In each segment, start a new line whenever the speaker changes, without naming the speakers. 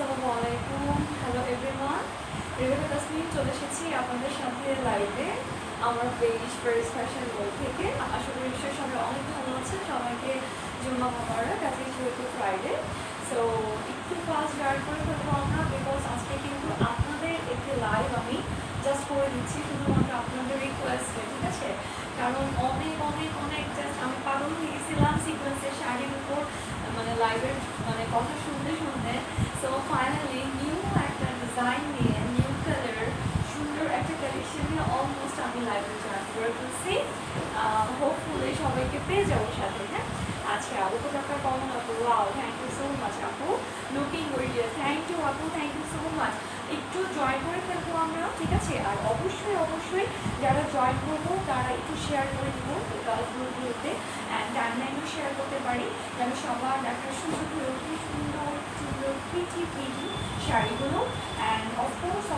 আসসালামু আলাইকুম, hello everyone. Rebecca Tasmin চলে এসেছি আপনাদের সাথে লাইভে আমার পেজ ফার্স্ট ফ্যাশন ওয়ার্ল্ড থেকে। আশা করি নিশ্চয়ই সবাই অনেক ভালো আছে। সবাইকে জুম্মা মোবারক, আজকে যেহেতু ফ্রাইডে, সো একটু ফাস্ট গার্ড করে ফেলবো আমরা, বিকজ আজকে কিন্তু আপনাদের একটি লাইভ আমি জাস্ট করে দিচ্ছি শুধুমাত্র আপনাদের রিকোয়েস্টে, ঠিক আছে? কারণ অনেক অনেক অনেক জাস্ট আমি পাগল হয়ে গেছিলাম সিকোয়েন্সের শাড়ির উপর, মানে লাইভের মানে কথা শুনতে শুনতে। সো ফাইনালি নিউ একটা ডিজাইন নিয়ে, নিউ কালার, সুন্দর একটা কালেকশন নিয়ে অলমোস্ট আমি লাইভে জয়েন করে ফেলছি। হোপফুলি সবাইকে পেয়ে যাবো সাথে। হ্যাঁ, আচ্ছা, উপকারটা কেমন আপু? Wow, thank you so much আপু, লুকিং গর্জিয়াস। থ্যাংক ইউ আপু, থ্যাংক ইউ সো মাচ। একটু জয়েন করে ফেলবো আমরা, ঠিক আছে? আর অবশ্যই অবশ্যই যারা জয়েন করবো তারা একটু শেয়ার করে দেবো গ্রুপগুলোতে, অ্যান্ড টাইমলাইনও শেয়ার করতে পারি যেন সবার দেখার সুযোগ হয়ে ওঠে সুন্দর সুন্দর পিটি পিটি শাড়িগুলো। অ্যান্ড অফকোর্স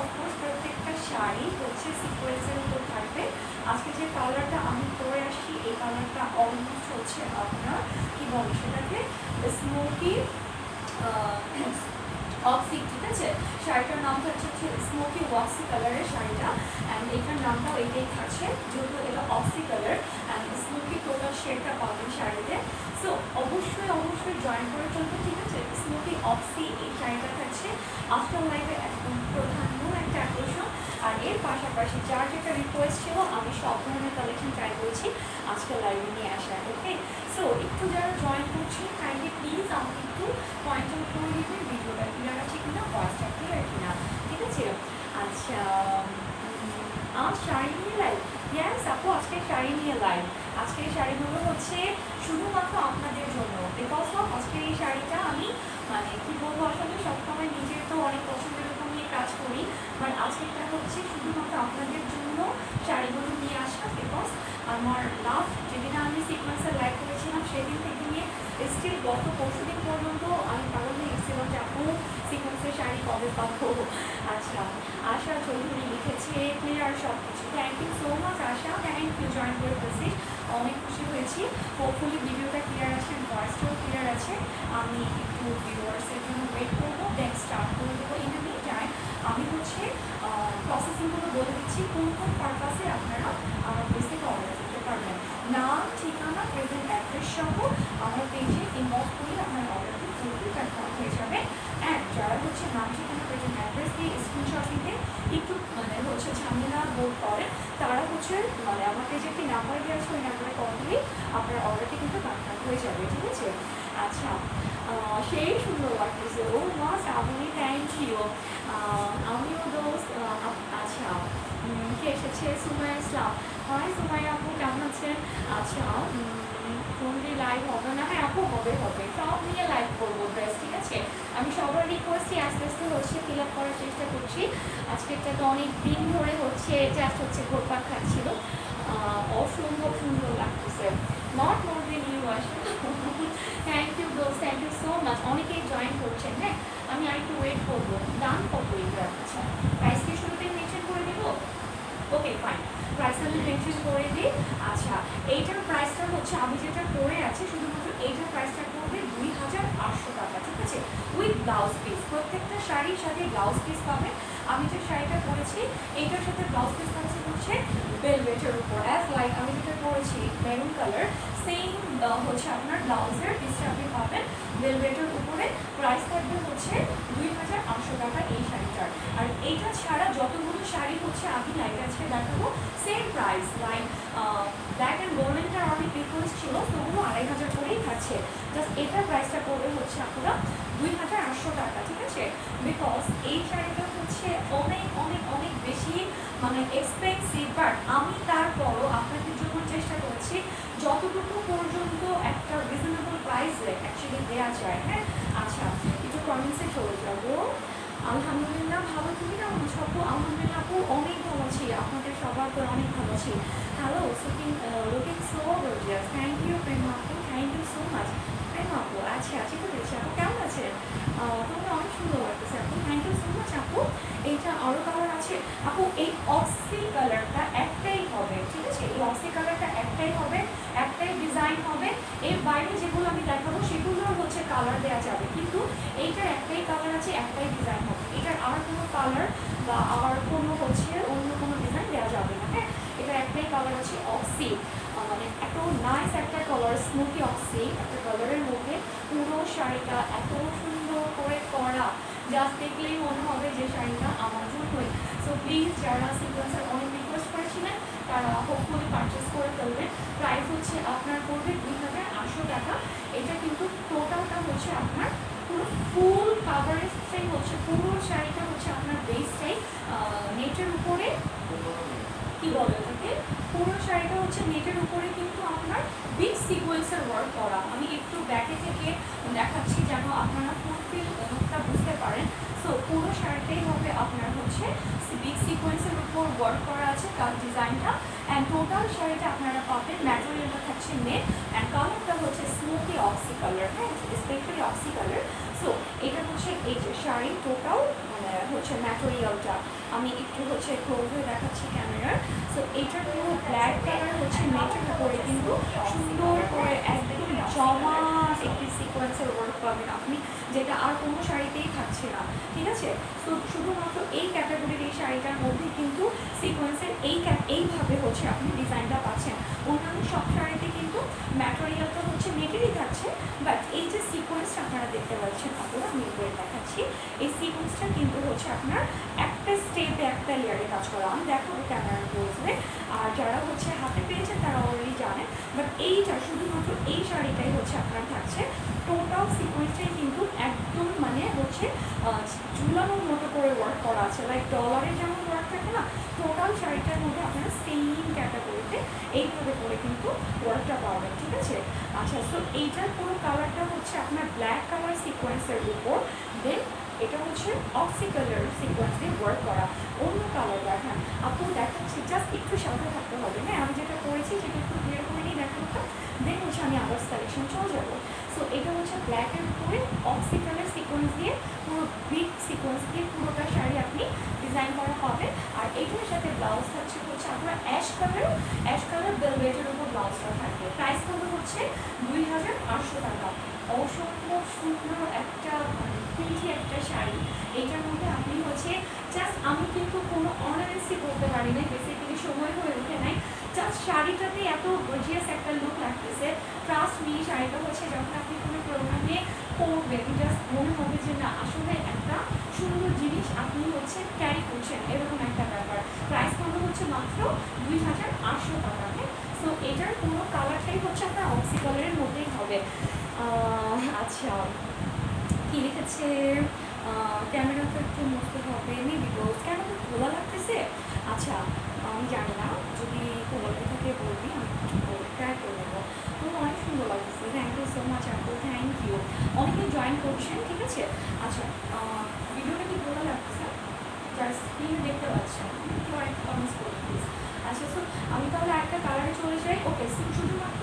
প্রত্যেকটা শাড়ি হচ্ছে সিকোয়েন্সের উপর থাকবে। আজকে যে কালারটা আমি পরে আসছি এই কালারটা অলমোস্ট হচ্ছে আপনার কি বলে সেটাকে স্মোকি অক্সি, ঠিক আছে? শাড়িটার নামটা হচ্ছে স্মোকি ওয়াক্সি কালারের শাড়িটা, অ্যান্ড এটার নামটাও এটাই থাকছে যেহেতু এটা অক্সি কালার, অ্যান্ড স্মোকি টোটাল শেডটা পাবেন শাড়িতে। সো অবশ্যই অবশ্যই জয়েন করে ফেলবেন, ঠিক আছে? স্মোকি অক্সি এই শাড়িটা থাকছে আফটার লাইফে একদম প্রধান্য একটা আকর্ষণ। আর এর পাশাপাশি যার যেটা রিকোয়েস্ট ছিল আমি সব ধরনের কালেকশন ট্রাই করেছি আজকে লাইভে নিয়ে আসা। ওকে, সো একটু যারা জয়েন করছেন কাইন্ডলি প্লিজ আমাকে একটু পয়েন্ট আউট করে দিবেন ভিডিওটা ক্লিয়ার আছে কিনা, ভয়েসটা ক্লিয়ার কিনা, ঠিক আছে? আচ্ছা, আমার শাড়ি নিয়ে লাইভ, ইয়াস আপু, আজকে শাড়ি নিয়ে লাইভ। আজকে এই শাড়িগুলো হচ্ছে শুধুমাত্র আপনাদের জন্য, বিকজ অফ আজকে এই শাড়িটা আমি মানে কি বলবো, আসলে সবসময় নিজের তো অনেক পছন্দের উপর নিয়ে কাজ করি, বাট আজকেটা হচ্ছে শুধুমাত্র আপনাদের জন্য শাড়িগুলো নিয়ে আসা। বিকজ আমার লাস্ট যেদিন আমি সিকোয়েন্সের লাইভ করেছিলাম সেদিন থেকে নিয়ে স্টিল গত পরশুদিন পর্যন্ত আমি পাগল হয়ে গেছিলাম যে আপু সিকোয়েন্সের শাড়ি কবে পাবো। আচ্ছা, আশা চৌধুরী লিখেছে ক্লিয়ার সব কিছু, thank you so much Asha, thank you, join করে ফেলছি, অনেক খুশি হয়েছি। হোপফুলি ভিডিওটা ক্লিয়ার আছে, ভয়েসটাও ক্লিয়ার আছে। আমি একটু ভিউয়ার্সের জন্য ওয়েট করবো, দেন স্টার্ট করে দেবো। ইন দ্য মিন টাইম আমি হচ্ছে প্রসেসিংগুলো বলে দিচ্ছি কোন কোন পারপাসে আপনারা আমার পেজ থেকে অর্ডার করতে পারবেন। নাম, ঠিকানা, প্রেজেন্ট অ্যাড্রেস সহ আমার পেজে ইনবক্স করলে আপনার অর্ডারটি পুরোপুরি কনফার্ম হয়ে যাবে। অ্যান্ড যারা হচ্ছে নাম, ঠিকানা, প্রেজেন্ট অ্যাড্রেস দিয়ে স্ক্রিনশট দিতে একটু মানে হচ্ছে ঝামেলা বোধ করেন, তারা হচ্ছে মানে আমার পেজে একটি নাম্বার দেওয়া আছে, ওই নাম্বারে কল দিলেই আপনার অর্ডারটি কিন্তু কনফার্ম হয়ে যাবে, ঠিক আছে? আচ্ছা, সেই সুন্দর লাগতেছে, ও মাস আপনি, থ্যাংক ইউ। আমিও দোস্ত। আচ্ছা, কে এসেছে? সুমাইয়া ইসলাম, হাই সুমাইয়া আপু, কেমন আছেন? আচ্ছা, ফোনটি লাইভ হবে না? হ্যাঁ আপু, হবে হবে, সব নিয়ে লাইভ করবো ড্রেস, ঠিক আছে? আমি সবার রিকোয়েস্টই আস্তে আস্তে হচ্ছে ফিল আপ করার চেষ্টা করছি। আজকেরটা তো অনেক দিন ধরে হচ্ছে জাস্ট হচ্ছে ঘোরপাক খাচ্ছিল। অসম্ভব সুন্দর লাগতেছে, নট মোর দেন ইউ আসলে। থ্যাংক ইউ দোস্ত, থ্যাংক ইউ সো মাচ। অনেকেই জয়েন করছেন। হ্যাঁ, আমি আর একটু ওয়েট করবো। দাম কত এটার? আচ্ছা, প্রাইস কি শুরুতে মেনশন করে দিব? ওকে ফাইন, প্রাইস আমি মেনশন করে দিই। আচ্ছা, এইটার প্রাইসটা হচ্ছে আমি যেটা পরে আছি শুধুমাত্র এইটার প্রাইসটা পড়বে 2800 টাকা, ঠিক আছে? উইথ ব্লাউজ পিস, প্রত্যেকটা শাড়ির সাথে ব্লাউজ পিস পাবে। আমি যে শাড়িটা পরেছি এইটার সাথে ব্লাউজ পিস থাকছে হচ্ছে ভেলভেটের উপর, অ্যাজ লাইক আমি যেটা পরেছি মেরুন কালার, সেম হচ্ছে আপনার ব্লাউজের পিসটা আপনি পাবেন ভেলভেটের উপরে। প্রাইস থাকবে হচ্ছে 2800 টাকা এই শাড়িটার। আর এইটা ছাড়া যতগুলো শাড়ি হচ্ছে আমি লাইভ আজকে দেখাবো same price, like black and গোল্ডেনটার অনেক ডিফারেন্স ছিল, তো ওগুলো 2500 করেই থাকছে। জাস্ট এটার প্রাইসটা পড়বে হচ্ছে আপনারা 2800 টাকা, ঠিক আছে? বিকজ এই শাড়িটা হচ্ছে অনেক অনেক অনেক বেশি মানে এক্সপেন্সিভ, বাট আমি তারপরও আপনাদের জন্য চেষ্টা করছি যতটুকু পর্যন্ত একটা রিজনেবল প্রাইসে অ্যাকচুয়ালি দেওয়া যায়। হ্যাঁ, আচ্ছা, একটু কমেন্টসে চলে যাবো। আলহামদুলিল্লাহ ভালো, তুমি কেমন আছো আপু? আলহামদুলিল্লাহ আপু, অনেক ভালো আছি, আপনাদের সবার তো অনেক ভালো আছি। হ্যালো সুকিং, looking so gorgeous, thank you Prema আপু, thank you so much Prema আপু। আচ্ছা, ঠিক আছে আপু, কেমন আছেন? তোমাকে অনেক সুন্দর লাগতেছে আপু, থ্যাংক ইউ সো মাচ আপু। এইটা আরও কালার আছে আপু, এই অক্সি কালারটা একটাই হবে, ঠিক আছে? এই অক্সি কালারটা একটাই হবে, একটাই ডিজাইন হবে। এর বাইরে যেগুলো আমি দেখাবো সেগুলোর হচ্ছে কালার দেওয়া যাবে, কিন্তু এইটার একটাই কালার আছে, একটাই কালার বা আর কোনো হচ্ছে অন্য কোনো ডিজাইন দেওয়া যাবে না। হ্যাঁ, এটা একটাই কালার আছে অক্সি, মানে এত নাইস একটা কালার, স্মোকি অক্সি একটা কালারের মধ্যে পুরো শাড়িটা এত সুন্দর করে করা, জাস্ট দেখলেই মনে হবে যে শাড়িটা আমার জন্যই। সো প্লিজ যারা সিকোয়েন্সের অনেক রিকোয়েস্ট করেছিলেন তারা হোপফুলি পারচেস করে ফেলবেন। প্রাইস হচ্ছে আপনার পড়বে 2800 টাকা। এটা কিন্তু টোটালটা হচ্ছে আপনার পুরো ফুল কাভারেজটাই হচ্ছে, পুরো শাড়িটা হচ্ছে আপনার বেসটাই নেটের উপরে, কি বলে ওটাকে, পুরো শাড়িটা হচ্ছে নেটের উপরে কিন্তু আপনার বিগ সিকোয়েন্সের ওয়ার্ক করা। আমি একটু ব্যাকে থেকে দেখাচ্ছি যেন আপনারা ফুলফিল লুকটা বুঝতে পারেন। সো পুরো শাড়িটাই হবে আপনার হচ্ছে বিগ সিকোয়েন্সের উপর ওয়ার্ক করা আছে কাজ ডিজাইনটা। অ্যান্ড টোটাল শাড়িটা আপনারা পাবেন, ম্যাটেরিয়ালটা থাকছে নেট অ্যান্ড কালারটা হচ্ছে স্মোকি অক্সি কালার। হ্যাঁ, স্পেশালি অক্সি কালার। সো এটা হচ্ছে এই যে শাড়ি টোটাল মানে হচ্ছে ম্যাটেরিয়ালটা আমি একটু হচ্ছে ক্লোজে দেখাচ্ছি ক্যামেরার। সো এইটার পুরো ব্ল্যাক কালার হচ্ছে নেটের উপরে কিন্তু সুন্দর করে একদম জমাট একটি সিকোয়েন্সের ওয়ার্ক পাবেন আপনি, যেটা আর কোনো শাড়িতেই থাকছে না। ঠিক আছে, তো শুধুমাত্র এই ক্যাটাগরির এই শাড়িটার মধ্যে কিন্তু সিকোয়েন্সের এইভাবে হচ্ছে আপনি ডিজাইনটা পাচ্ছেন। অন্যান্য সব শাড়িতে কিন্তু ম্যাটেরিয়ালটা হচ্ছে নেটেরই থাকছে, বাট এই যে সিকোয়েন্সটা আপনারা দেখতে পাচ্ছেন, আপনারা আমি করে দেখাচ্ছি, এই সিকোয়েন্সটা কিন্তু হচ্ছে আপনার একটা স্টেপে একটা লেয়ারে কাজ করা। আমি দেখাবো ক্যামেরা বলবে, আর যারা হচ্ছে হাতে পেয়েছেন তারা অলরেডি জানেন। বাট এইটা শুধুমাত্র এই শাড়িটাই হচ্ছে আপনার থাকছে টোটাল সিকোয়েন্সটাই কিন্তু একদম মানে হচ্ছে ঝুলানোর মতো করে ওয়ার্ক করা আছে, লাইক ডলারের যেমন ওয়ার্ক থাকে না, টোটাল শাড়িটার মধ্যে আপনারা সেম ক্যাটাগরিতে এইভাবে করে কিন্তু ওয়ার্কটা পাবেন। ঠিক আছে, আচ্ছা, সো এইটার পুরো কালারটা হচ্ছে আপনার ব্ল্যাক কালার সিকোয়েন্সের উপর, দেন এটা হচ্ছে অক্সি কালার সিকোয়েন্স দিয়ে ওয়ার্ক করা। অন্য কালার দেখান আপু দেখাচ্ছি, জাস্ট একটু সাথে থাকতে হবে। হ্যাঁ, আমি যেটা করেছি সেটা একটু ক্লিয়ার করে নিই দেখানোটা, দেন হচ্ছে আমি আদার্স কালেকশন চলে যাবো। সো এটা হচ্ছে ব্ল্যাকের উপরে অক্সি কালার সিকোয়েন্স দিয়ে পুরো বিগ সিকোয়েন্স দিয়ে পুরোটা শাড়ি আপনি ডিজাইন করা পাবেন। আর এইটার সাথে ব্লাউজ থাকছে হচ্ছে আপনার অ্যাশ কালার বেলভেটের উপর ব্লাউজটা থাকবে। প্রাইস কত হচ্ছে 2800 টাকা। অসম্ভব সুন্দর একটা প্রিন্টি একটা শাড়ি। এইটার মধ্যে আপনি হচ্ছে জাস্ট, আমি কিন্তু কোনো অর্নামেন্টসই করতে পারি না, বেসিক্যালি সময় হয়ে ওঠে নাই, জাস্ট শাড়িটাতে এত গর্জিয়াস একটা লুক লাগতেছে। ট্রাস্ট মি, শাড়িটা হচ্ছে যখন আপনি কোনো প্রোগ্রামে পরবেন জাস্ট মনে হবে যে না আসলে একটা সুন্দর জিনিস আপনি হচ্ছে ক্যারি করছেন, এরকম একটা ব্যাপার। প্রাইস কত হচ্ছে মাত্র 2800 টাকা। সো এটার পুরো কালারটাই হচ্ছে আপনার অক্সি কালারের মধ্যেই হবে। আচ্ছা, কি লিখেছে, ক্যামেরাটা একটু মুছতে হবে মেবি, রোজ কেন তো খোলা লাগতেছে। আচ্ছা, আমি জানি না, যদি খোলাতে থাকে বলবি, আমি একটু ট্রাই করে নেবো। তো অনেক সুন্দর লাগতেছে, থ্যাংক ইউ সো মাচ আপু, থ্যাংক ইউ। অনেকে জয়েন করছেন, ঠিক আছে। আচ্ছা, ভিডিওটা কি ভালো লাগতেছে, যারা স্ক্রিনে দেখতে পাচ্ছেন কেউ অনেক কমেন্টস করুন প্লিজ। আচ্ছা, সো আমি তাহলে একটা কালারে চলে যাই। ওকে, শুধুমাত্র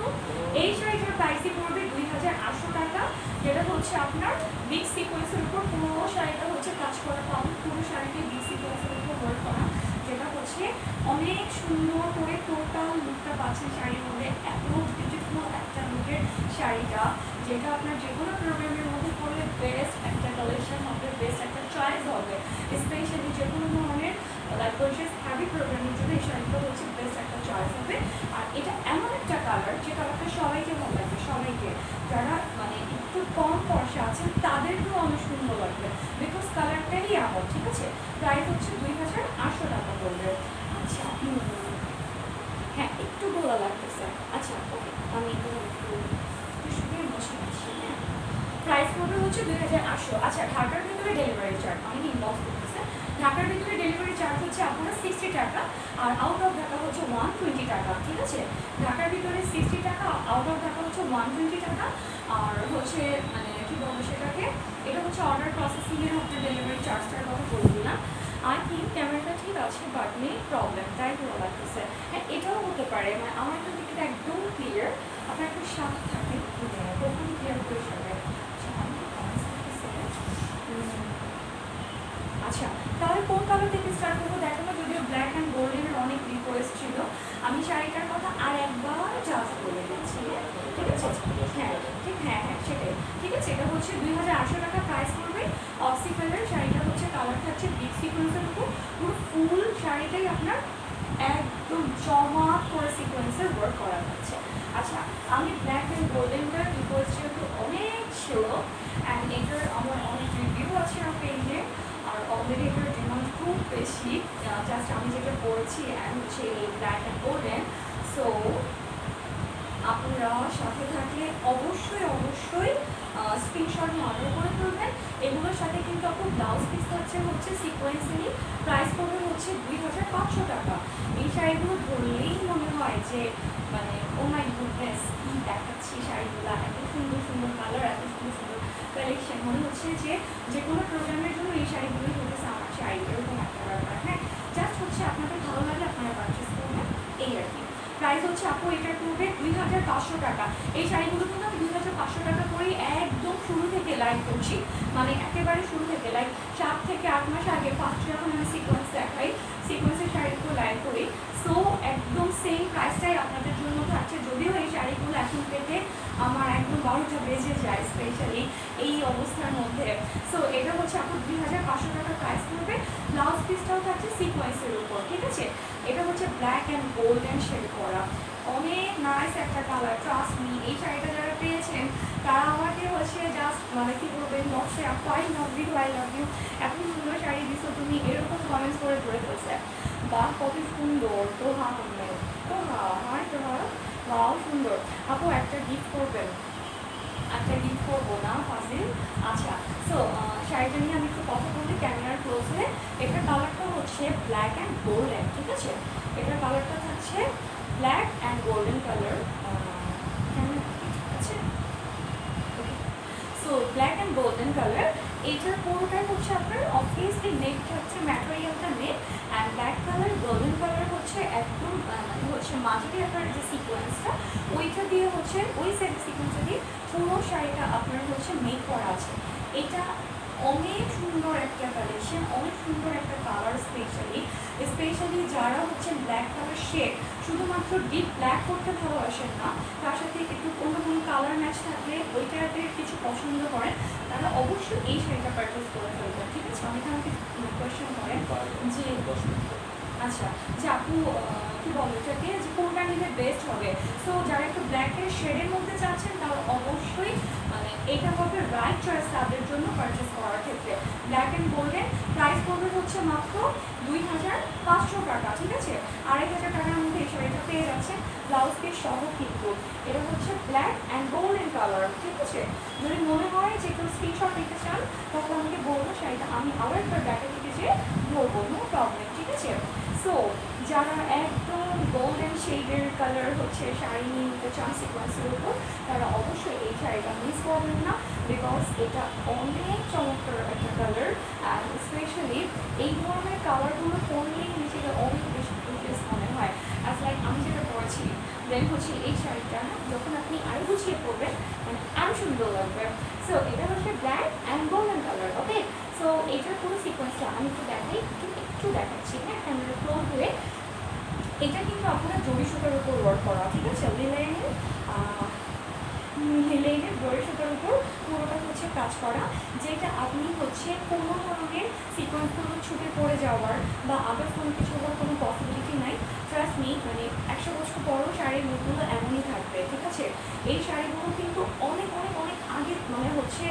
এই শাড়িটার প্রাইসই পড়বে 2800 টাকা, যেটা হচ্ছে আপনার বিগ সিকোয়েন্সের উপর পুরো শাড়িটা হচ্ছে কাজ করা পাবেন, পুরো শাড়িটি বিগ সিকোয়েন্সের উপর ওয়ার্ক করা, যেটা হচ্ছে অনেক সুন্দর করে টোটাল লুকটা পাচ্ছেন শাড়ির মধ্যে। এত বিউটিফুল একটা লুকের শাড়িটা, যেটা আপনার যে কোনো প্রোগ্রামের মধ্যে পরলে বেস্ট একটা কালেকশন হবে, বেস্ট একটা চয়েস হবে, স্পেশালি যে কোনো ধরনের লাইক গর্জিয়াস হ্যাভি প্রোগ্রামের জন্য এই শাড়িটা হচ্ছে বেস্ট একটা চয়েস হবে। আর এটা এমন একটা কালার যে কালারটা সবাইকে ভালো লাগবে, সবাইকে, যারা মানে একটু কম ফর্সা আছেন তাদেরকেও অনেক সুন্দর লাগবে, বিকজ কালারটাই এমন। ঠিক আছে, প্রাইস হচ্ছে 2800 টাকা পড়বে। আচ্ছা, হ্যাঁ একটু গোলা লাগতেছে। আচ্ছা, ওকে, আমি একটু শুকিয়ে বসে আছি। হ্যাঁ, প্রাইস পড়বে হচ্ছে 2800। আচ্ছা, ঢাকার ভিতরে ডেলিভারি চার্জ অনেক ইনবক্স করতেছে, ঢাকার ভিতরে ডেলিভারি চার্জ হচ্ছে আপনার 60 টাকা, আর আউট অফ ঢাকা হচ্ছে 120 টাকা। ঠিক আছে, ঢাকার ভিতরে 60 টাকা, আউট অফ ঢাকা হচ্ছে 120 টাকা। আর হচ্ছে মানে কি বলবো সেটাকে, এটা হচ্ছে অর্ডার প্রসেসিংয়ের আপনার ডেলিভারি চার্জটার কথা বলবো না। আই থিঙ্ক ক্যামেরাটা ঠিক আছে, বাট নেই প্রবলেম, তাই ভালো লাগতেছে। হ্যাঁ, এটাও হতে পারে, মানে আমার একটা দিকটা একদম ক্লিয়ার, আপনার একটু সাথে থাকে কখন ক্লিয়ার করে যাবে। আচ্ছা, তাহলে কোন কালার থেকে স্টার্ট করবো দেখাবো, যদিও ব্ল্যাক অ্যান্ড গোল্ডেনের অনেক রিকোয়েস্ট ছিল, আমি শাড়িটার কথা আর একবার জাস্ট বলে দিচ্ছি। ঠিক আছে, হ্যাঁ ঠিক, হ্যাঁ হ্যাঁ সেটাই। ঠিক আছে, এটা হচ্ছে 2800 টাকা প্রাইস পড়বে। অক্সি কালার শাড়িটা হচ্ছে, কালার থাকছে বিগ সিকোয়েন্সের উপর পুরো ফুল শাড়িটাই আপনার একদম জমাট করে সিকোয়েন্সের ওয়ার্ক করা যাচ্ছে। আচ্ছা, আমি ব্ল্যাক অ্যান্ড গোল্ডেনটা বিকজ যেহেতু অনেক ছিল অ্যান্ড এটার আমার অনেক রিভিউ আছে আমার পেজে, আর অলরেডি এটার ডিমান্ড খুব বেশি। জাস্ট আমি যেটা পড়েছি অ্যান্ড হচ্ছে এই ব্ল্যাক অ্যান্ড গোল্ডেন। সো আপনারা সাথে থাকলে অবশ্যই অবশ্যই স্ক্রিনশট নিয়ে অর্ডার করে ফেলবেন। এগুলোর সাথে কিন্তু আপনার ব্লাউজ পিস থাকছে হচ্ছে সিকোয়েন্সেরই, প্রাইস পড়বে হচ্ছে 2500 টাকা। এই শাড়িগুলো ধরলেই মনে হয় যে মানে ও মাই গুডনেস, কি দেখাচ্ছি শাড়িগুলো, এত সুন্দর সুন্দর কালার, এত সুন্দর সুন্দর কালেকশন, মনে হচ্ছে যে যে কোনো প্রোগ্রামের জন্য এই শাড়িগুলোই হতেছে আমার শাড়ি, এরকম একটা ব্যাপার। হ্যাঁ, জাস্ট হচ্ছে আপনাদের ভালো লাগলে আপনারা পারচেস করবেন, এই আর কি। প্রাইস হচ্ছে আপু এটার পড়বে 2500 টাকা। এই শাড়িগুলো কিন্তু আমি 2500 টাকা করেই একদম শুরু থেকে লাইভ করছি, মানে একেবারে শুরু থেকে লাইক 7 থেকে 8 মাস আগে ফার্স্ট যখন আমি সিকোয়েন্স দেখাই, সিকোয়েন্সের শাড়িগুলো লাইভ করি। সো একদম সেম প্রাইসটাই আপনাদের জন্য থাকছে, যদিও এই শাড়িগুলো এখন পেতে আমার একদম 12টা বেজে যায় স্পেশালি এই অবস্থার মধ্যে। সো এটা হচ্ছে আপনার 2500 টাকা প্রাইস পড়বে। ব্লাউজ পিসটাও থাকছে সিকোয়েন্সের উপর, ঠিক আছে। এটা হচ্ছে ব্ল্যাক অ্যান্ড গোল্ডেন শেড করা, অনেক নাইস একটা কালার, ট্রাস্ট মি। এই শাড়িটা যারা পেয়েছেন তারা আমাকে হচ্ছে জাস্ট মানে কি বলবেন, নকশে আপু I love you, I love you, এত সুন্দর শাড়ি দিছো তুমি, এরকম কমেন্টস করে ধরে ফেলছে। বা কত সুন্দর, তো হা করবে, তো হা হয়, তো হা বাও সুন্দর। আপু একটা গিফট করবেন, একটা গিফট করবো না ফাজিল। আচ্ছা, সো শাড়িটা নিয়ে আমি একটু কথা বলি ক্যামেরার ক্লোজে। এটার কালারটা হচ্ছে ব্ল্যাক অ্যান্ড গোল্ডেন, ঠিক আছে। এটার কালারটা থাকছে ব্ল্যাক অ্যান্ড গোল্ডেন কালার, ঠিক আছে। So black and golden colour, এইটার পুরোটাই হচ্ছে আপনার অবভিয়াসলি নেট হচ্ছে ম্যাটেরিয়ালটা net, and black colour golden colour হচ্ছে একদম মানে হচ্ছে মাঝারি আপনার যে সিকোয়েন্সটা ওইটা দিয়ে হচ্ছে ওই সাইড সিকোয়েন্সটা দিয়ে পুরো শাড়িটা আপনার হচ্ছে মেক করা আছে। এটা অনেক সুন্দর একটা কালেকশন, অনেক সুন্দর একটা কালার, স্পেশালি যারা হচ্ছে ব্ল্যাক কালার শেড শুধুমাত্র ডিপ ব্ল্যাক করতে ভালোবাসেন না, তার সাথে একটু অন্য কোনো কালার ম্যাচ থাকলে ওই টাইপের কিছু পছন্দ করেন, তারা অবশ্যই এই শাড়িটা পারচেস করে ফেলবেন, ঠিক আছে। অনেকে আমাকে কোয়েশ্চেন করেন যে আচ্ছা যে আপু কী বলো এটাকে যে কোনটা নিলে বেস্ট হবে। সো যারা একটু ব্ল্যাকের শেডের মধ্যে চাচ্ছেন তারা অবশ্যই মানে এটা হবে রাইট চয়েস তাদের জন্য পারচেস করার ক্ষেত্রে। ব্ল্যাক অ্যান্ড গোল্ডেন প্রাইস পড়বে হচ্ছে মাত্র 2500 টাকা, ঠিক আছে। 2500 টাকার মধ্যে এই শাড়িটা পেয়ে যাচ্ছে ব্লাউজ পিস সহ কিন্তু। এটা হচ্ছে ব্ল্যাক অ্যান্ড গোল্ডেন কালার, ঠিক আছে। যদি মনে হয় যে কেউ স্ক্রিনশট নিতে চান তখন আমাকে বলবো, শাড়িটা আমি আবার একবার ব্যাকে থেকে যে বলবো, নো প্রবলেম, ঠিক আছে। সো যারা একদম গোল্ডেন শেডের কালার হচ্ছে শাড়ি নিতে চান সিকোয়েন্সের উপর, তারা অবশ্যই এই শাড়িটা মিস করবেন না, বিকজ এটা অনেক চমৎকার একটা কালার। আর স্পেশালি এই ধরনের কালারগুলো পরলেই নিজেকে অনেক বেশি প্রিভিয়াস মনে হয়। অ্যাজ লাইক আমি যেটা পরেছি, দেন হচ্ছে এই শাড়িটা যখন আপনি আরও গুছিয়ে পরবেন মানে আরও সুন্দর লাগবে। সো এটা হচ্ছে black and golden colour, okay. So এটার পুরো সিকোয়েন্সটা আমি একটু দেখাই, একটু দেখাচ্ছি, হ্যাঁ, ক্যামেরা ক্লোজ হয়ে। এটা কিন্তু আপনার জরি সুতার উপর ওয়ার্ক করা, ঠিক আছে। লিলেনের জরি সুতার উপর পুরোটা হচ্ছে কাজ করা, যেটা আপনি হচ্ছে কোনো ধরনের সিকোয়েন্সগুলো ছুটে পড়ে যাওয়ার বা আদার্স কোনো কিছু হওয়ার কোনো পসিবিলিটি নাই। ট্রাস্ট মি, মানে 100 বছর পরও শাড়ির মুখগুলো এমনই থাকবে, ঠিক আছে। এই শাড়িগুলো কিন্তু অনেক অনেক অনেক আগে মানে হচ্ছে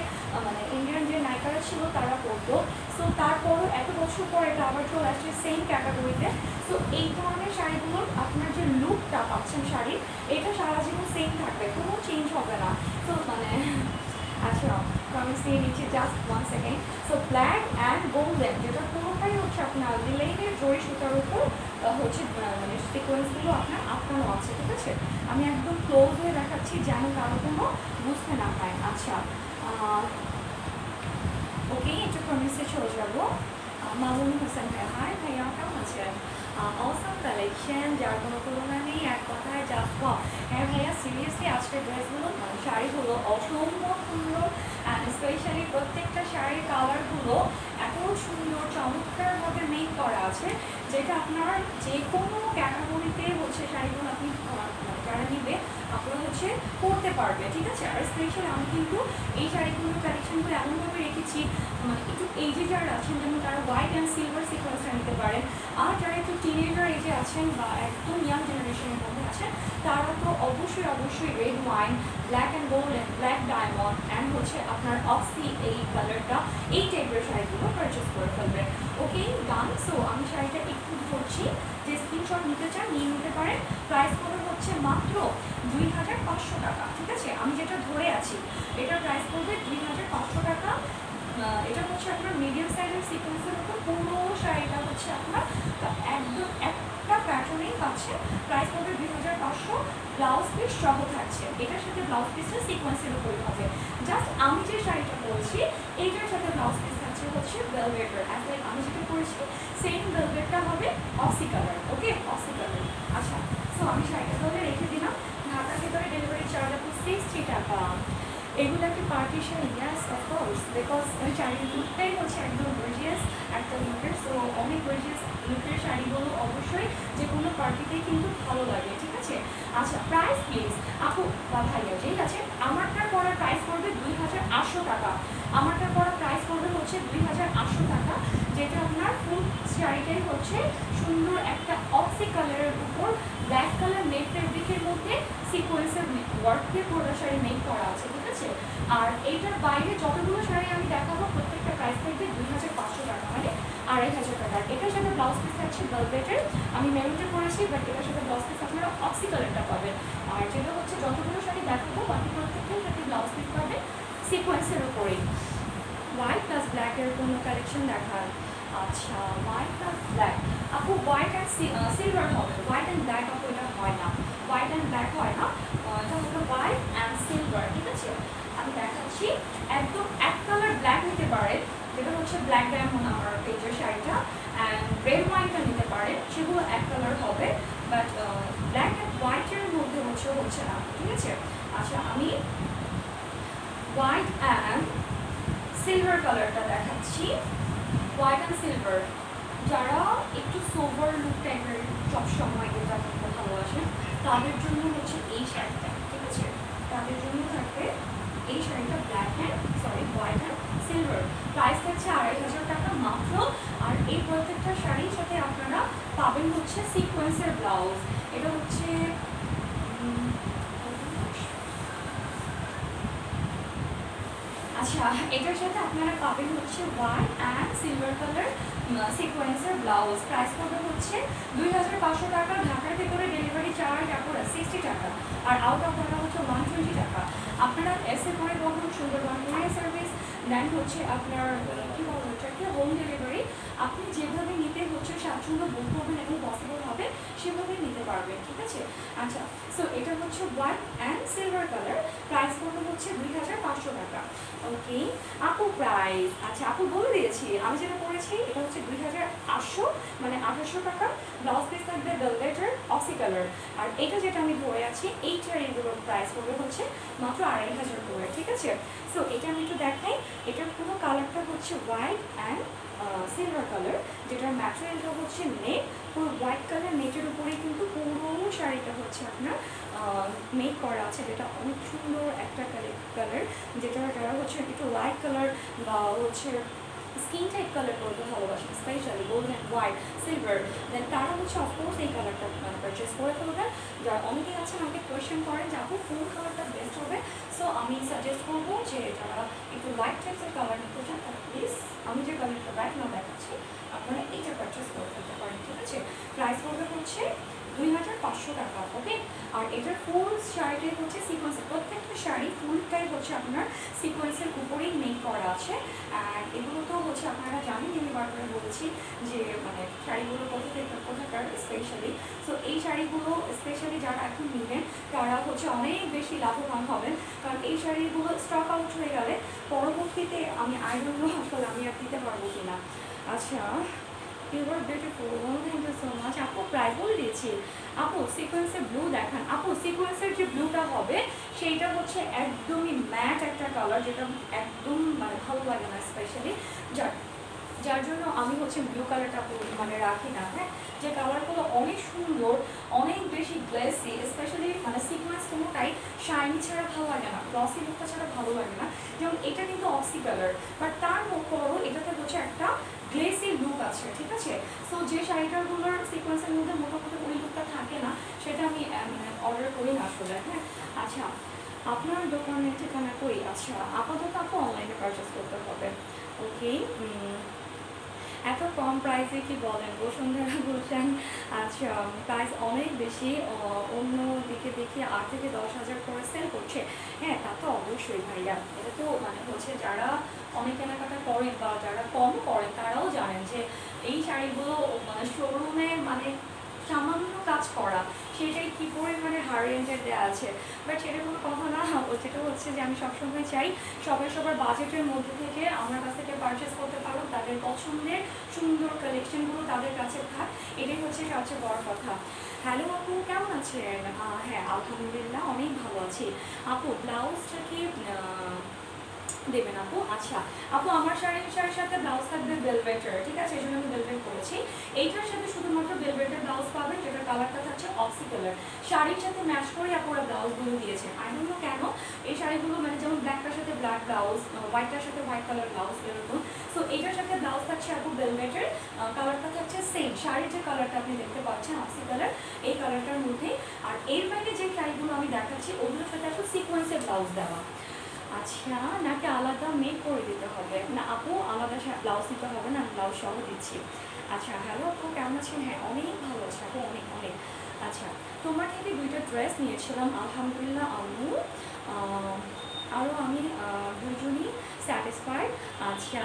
মানে ইন্ডিয়ান যে নায়িকারা ছিল তারা পরতো। সো তারপরও এত বছর পর এটা আবার চলে আসছে সেম ক্যাটাগরিতে। সো এই ধরনের শাড়িগুলোর আপনার যে লুকটা পাচ্ছেন শাড়ির, এটা সারা জীবন সেম থাকবে, কোনো চেঞ্জ হবে না। তো মানে আচ্ছা কমেন্টস দিয়ে নিচ্ছি, just 1 second. So black and golden, যেটা পুরোটাই হচ্ছে আপনার লিলেনের জরি সুতার উপর হচ্ছে মানে সিকোয়েন্সগুলো আপনার আটকানো আছে, ঠিক আছে। আমি একদম ক্লোজ হয়ে দেখাচ্ছি যেন কারো কোনো বুঝতে না পায়। আচ্ছা ওকে, একটু কমেন্টসে চলে যাবো। মামুন হোসেন ভাইয়া, হাই ভাইয়া কেমন আছেন? অসাম কালেকশন, যার কোনো তুলনা নেই, এক কথায় জাস্ট ওয়াও। হ্যাঁ ভাইয়া সিরিয়াসলি আজকের ড্রেসগুলো মানে শাড়িগুলো অসম্ভব সুন্দর, অ্যান্ড স্পেশালি প্রত্যেকটা শাড়ির কালারগুলো এত সুন্দর চমৎকারভাবে মেক করা আছে, যেটা আপনার যে কোনো ক্যাটাগরিতে হচ্ছে শাড়িগুলো আপনি যারা নিবে আপনারা হচ্ছে পরতে পারবে, ঠিক আছে। আর স্পেশালি আমি কিন্তু এই শাড়িগুলোর কালেকশনগুলো এমনভাবে রেখেছি, মানে একটু এজে যারা আছেন যেমন তারা হোয়াইট অ্যান্ড সিলভার সিকোয়েন্সটা নিতে পারেন, আর যারা একটু টিনেজার এজে আছেন বা একদম ইয়াং জেনারেশনের মধ্যে আছেন তারা তো অবশ্যই red wine, black and gold and black diamond and হচ্ছে আপনার অক্সি এই কালারটা, এই টাইপের শাড়িগুলো পারচেস করে ফেলবেন। ওকে ডান। সো আমি শাড়িটা একটু ধরছি, যে স্ক্রিনশট নিতে চান নিয়ে নিতে পারেন। প্রাইস পড়বে হচ্ছে মাত্র 2500 টাকা, ঠিক আছে। আমি যেটা ধরে আছি এটার প্রাইস পড়বে 2500 টাকা। এটা হচ্ছে আপনার মিডিয়াম সাইজের সিকোয়েন্সের উপর পুরো শাড়িটা হচ্ছে আপনার একদম একটা প্যাটার্নেই পাচ্ছে। প্রাইস পড়বে 2500, ব্লাউজ পিস সহ থাকছে। এটার সাথে ব্লাউজ পিসটা সিকোয়েন্সের উপরই হবে। জাস্ট আমি যে শাড়িটা বলছি এইটার সাথে ব্লাউজ পিস থাকছে হচ্ছে ভেলভেটের, আমি যেটা করেছি সেম ভেলভেটটা হবে অক্সি কালার। ওকে, অক্সি কালার। আচ্ছা, সো আমি শাড়িটা তাহলে রেখে দিলাম। ঢাকার ভিতরে ডেলিভারি চার্জ আপনি 60 টাকা। এগুলো একটা party sari, yes of course, because ওই শাড়িগুলোটাই হচ্ছে একদম গর্জিয়াস একটা লুকের। সো অনেক গর্জিয়াস লুকের শাড়িগুলো অবশ্যই যে কোনো পার্টিতেই কিন্তু ভালো লাগে, ঠিক আছে। আচ্ছা, প্রাইস প্লিজ আপু বা ভাইয়া, ঠিক আছে। আমারটার পড়ার প্রাইস পড়বে 2800 টাকা। আমারটার পড়ার প্রাইস পড়বে হচ্ছে 2800 টাকা, যেটা আপনার ফুল শাড়িটাই হচ্ছে সুন্দর একটা অক্সি কালারের উপর ব্ল্যাক কালার নেট ফেব্রিকের মধ্যে সিকোয়েন্সের ওয়ার্ক দিয়ে পুরো শাড়ি মেক করা আছে, ঠিক আছে। আর এইটার বাইরে যতগুলো শাড়ি আমি দেখাবো প্রত্যেকটা প্রাইস থাকবে 2500 টাকা, মানে 2500 টাকা। এটার সাথে ব্লাউজ পিস থাকছে ভেলভেটের, আমি মেরুনটা করেছি, বাট এটার সাথে ব্লাউজ পিস আপনারা অক্সি কালারটা পাবেন। আর যেটা হচ্ছে যতগুলো শাড়ি দেখাবো বাকি প্রত্যেকটাই সাথে ব্লাউজ পিস পাবে সিকোয়েন্সের উপরেই। হোয়াইট প্লাস ব্ল্যাকের কোনো কালেকশন দেখান। আচ্ছা, হোয়াইট প্লাস ব্ল্যাক আপু, হোয়াইট অ্যান্ড সিলভার হবে। হোয়াইট অ্যান্ড ব্ল্যাক আপু এটা হয় না, হোয়াইট অ্যান্ড ব্ল্যাক হয় না, এটা হলো হোয়াইট অ্যান্ড সিলভার, ঠিক আছে। আমি দেখাচ্ছি, একদম এক কালার ব্ল্যাক নিতে পারেন, যেটা হচ্ছে ব্ল্যাক ডায়মন্ড আমার পেজের শাড়িটা, অ্যান্ড রেড ওয়াইনটা নিতে পারেন, সেগুলো এক কালার হবে, বাট ব্ল্যাক অ্যান্ড হোয়াইটের মধ্যে হচ্ছে না, ঠিক আছে। আচ্ছা, আমি হোয়াইট অ্যান্ড সিলভার কালারটা দেখাচ্ছি। হোয়াইট অ্যান্ড সিলভার, যারা একটু সোভার লুক টাইপের সবসময় এটা করতে ভালোবাসেন তাদের জন্য হচ্ছে এই শাড়িটা, ঠিক আছে। তাদের জন্য থাকবে এই শাড়িটা হোয়াইট অ্যান্ড সিলভার। প্রাইস থাকছে 2500 টাকা মাত্র। আর এই প্রত্যেকটা শাড়ির সাথে আপনারা পাবেন হচ্ছে সিকোয়েন্সের ব্লাউজ। এটা হচ্ছে আচ্ছা, এটার সাথে আপনারা পাবেন হচ্ছে হোয়াইট অ্যান্ড সিলভার কালার সিকোয়েন্সের ব্লাউজ। প্রাইস পড়বে হচ্ছে 2500 টাকা। ঢাকার ভিতরে ডেলিভারি চার্জ আপনারা 60 টাকা, আর আউট অফ ঢাকা হচ্ছে 120 টাকা। আপনারা এসে করে বলুন সুন্দরবন কুরিয়ার সার্ভিস, দেন হচ্ছে আপনার কী বলা হচ্ছে একটা হোম ডেলিভারি। আপনি যেভাবে নিতে হচ্ছে স্বাচ্ছন্দ্য বোধ করবেন এবং পসিবল হবে সেভাবে নিতে পারবেন, ঠিক আছে। আচ্ছা, সো এটা হচ্ছে white and silver colour. Price পড়বে হচ্ছে 2500 টাকা। ওকে আপু, প্রাইস আচ্ছা আপু বলে দিয়েছি, আমি যেটা করেছি এটা হচ্ছে 2800, মানে 2800 টাকা। ব্লাউজ পিস থাকবে ভেলভেটের অক্সি কালার। আর এটা যেটা আমি ধরে আছি এইটার এগুলোর প্রাইস পড়বে হচ্ছে মাত্র 2500 করে, ঠিক আছে। সো এটা আমি একটু দেখাই। এটার পুরো কালারটা হচ্ছে হোয়াইট অ্যান্ড সিলভার কালার, যেটার ম্যাটেরিয়ালটা হচ্ছে নেট, পুরো হোয়াইট কালার নেটের উপরে কিন্তু পুরো শাড়িটা হচ্ছে আপনার মেক করা আছে, যেটা অনেক সুন্দর একটা কালার, যেটা যারা হচ্ছে একটু লাইট কালার বা হচ্ছে স্কিন টাইপ কালার করতে ভালোবাসেন, specially golden and white silver, then তারা হচ্ছে অফকোর্স এই কালারটা পারচেস করে ফেলবেন। যারা অনেকেই আছেন আমাকে কোয়েশ্চেন করেন যে আপু কোন কালারটা বেস্ট হবে, সো আমি সাজেস্ট করবো যে যারা একটু লাইট টাইপসের কালার নিতে চান প্লিজ আমি যে কালারটা রাইট না দেখাচ্ছি আপনারা এইটা পারচেস করে ফেলতে পারেন, ঠিক আছে। প্রাইস পড়বে হচ্ছে 2500 টাকা। ওকে, আর এটার ফুল শাড়িটাই হচ্ছে সিকোয়েন্সের, প্রত্যেকটা শাড়ি ফুলটাই হচ্ছে আপনার সিকোয়েন্সের উপরেই মেক করা আছে। অ্যান্ড এগুলো তো হচ্ছে আপনারা জানেন, আমি বারবার বলেছি যে মানে শাড়িগুলো কোথাকার স্পেশালি। সো এই শাড়িগুলো স্পেশালি যারা এখন নেবেন তারা হচ্ছে অনেক বেশি লাভবান হবেন, কারণ এই শাড়িগুলো স্টক আউট হয়ে গেলে পরবর্তীতে আমি আইডলগুলো আসলে আমি আর দিতে পারবো কিনা। আচ্ছা, you are beautiful, thank you so much. আপু প্রাইস বলে দিয়েছি। আপু সিকোয়েন্সের ব্লু দেখান। আপু সিকোয়েন্সের যে ব্লুটা হবে সেইটা হচ্ছে একদমই ম্যাট একটা কালার, যেটা একদম মানে ভালো লাগে না স্পেশালি যার জন্য আমি হচ্ছে ব্লু কালারটা মানে রাখি না। হ্যাঁ, যে কালারগুলো অনেক সুন্দর, অনেক বেশি গ্লেসি, স্পেশালি মানে সিকোয়েন্স কোনোটাই শাইনি ছাড়া ভালো লাগে না, গ্লসি লুকটা ছাড়া ভালো লাগে না। যেমন এটা কিন্তু অক্সি কালার, বাট তার পরও এটাতে হচ্ছে একটা গ্লেসি লুক আছে, ঠিক আছে। সো যে শাড়িটাগুলোর সিকোয়েন্সের মধ্যে মোটামুটি ওই লুকটা থাকে না, সেটা আমি মানে অর্ডার করি না আসলে। হ্যাঁ, আচ্ছা আপনার দোকানের ঠিকানা কই? আচ্ছা আপাতত আপু অনলাইনে পারচেস করতে হবে। ওকে, এত কম প্রাইসে কি বলেন বসুন্ধরা বলছেন? আচ্ছা প্রাইস অনেক বেশি, অন্য দিকে দেখি 8 থেকে 10,000 করে সেল করছে। হ্যাঁ তা তো অবশ্যই ভাইয়া, এটা তো মানে হচ্ছে যারা অনেক কেনাকাটা করেন বা যারা কম করেন তারাও জানেন যে এই শাড়িগুলো মানে শোরুমে মানে সামান্য কাজ করা, সেটাই কী পরিমাণে হাই রেঞ্জের দেওয়া আছে। বাট সেটা কোনো কথা না, যেটা হচ্ছে যে আমি সবসময় চাই সবাই সবার বাজেটের মধ্যে থেকে আমার কাছ থেকে পারচেস করতে পারো, তাদের পছন্দের সুন্দর কালেকশনগুলো তাদের কাছে থাক, এটাই হচ্ছে সবচেয়ে বড় কথা। হ্যালো আপু, কেমন আছেন? হ্যাঁ আলহামদুলিল্লাহ অনেক ভালো আছি। আপু ব্লাউজটা কি দেবেন আপু? আচ্ছা আপু আমার শাড়ির সাথে ব্লাউজ থাকবে ভেলভেটের, ঠিক আছে, এই জন্য আমি ভেলভেট করেছি। এইটার সাথে শুধুমাত্র ভেলভেটের ব্লাউজ পাবেন, যেটার কালারটা থাকছে অক্সি কালার। শাড়ির সাথে ম্যাচ করে আপুরা ব্লাউজগুলো দিয়েছেন, আই ডোন্ট নো কেন এই শাড়িগুলো মানে যেমন ব্ল্যাকটার সাথে ব্ল্যাক ব্লাউজ, হোয়াইটটার সাথে হোয়াইট কালার ব্লাউজ এরকম। সো এইটার সাথে ব্লাউজ থাকছে আপু ভেলভেটের, কালারটা থাকছে সেম শাড়ির যে কালারটা আপনি দেখতে পাচ্ছেন অক্সি কালার, এই কালারটার মধ্যে। আর এর বাইরে যে শাড়িগুলো আমি দেখাচ্ছি ওগুলোর সাথে একটু সিকোয়েন্সের ব্লাউজ দেওয়া। আচ্ছা নাকি আলাদা মেক করে দিতে হবে? না আপু আলাদা ব্লাউজ দিতে হবে না, আমি ব্লাউজ সহ দিচ্ছি। আচ্ছা হ্যালো আপু, কেমন আছেন? হ্যাঁ অনেক ভালো আছে আপু, অনেক অনেক। আচ্ছা তোমার থেকে 2টা ড্রেস নিয়েছিলাম আলহামদুলিল্লাহ আম্মু, আরও আমি দুজনই স্যাটিসফাইড। আচ্ছা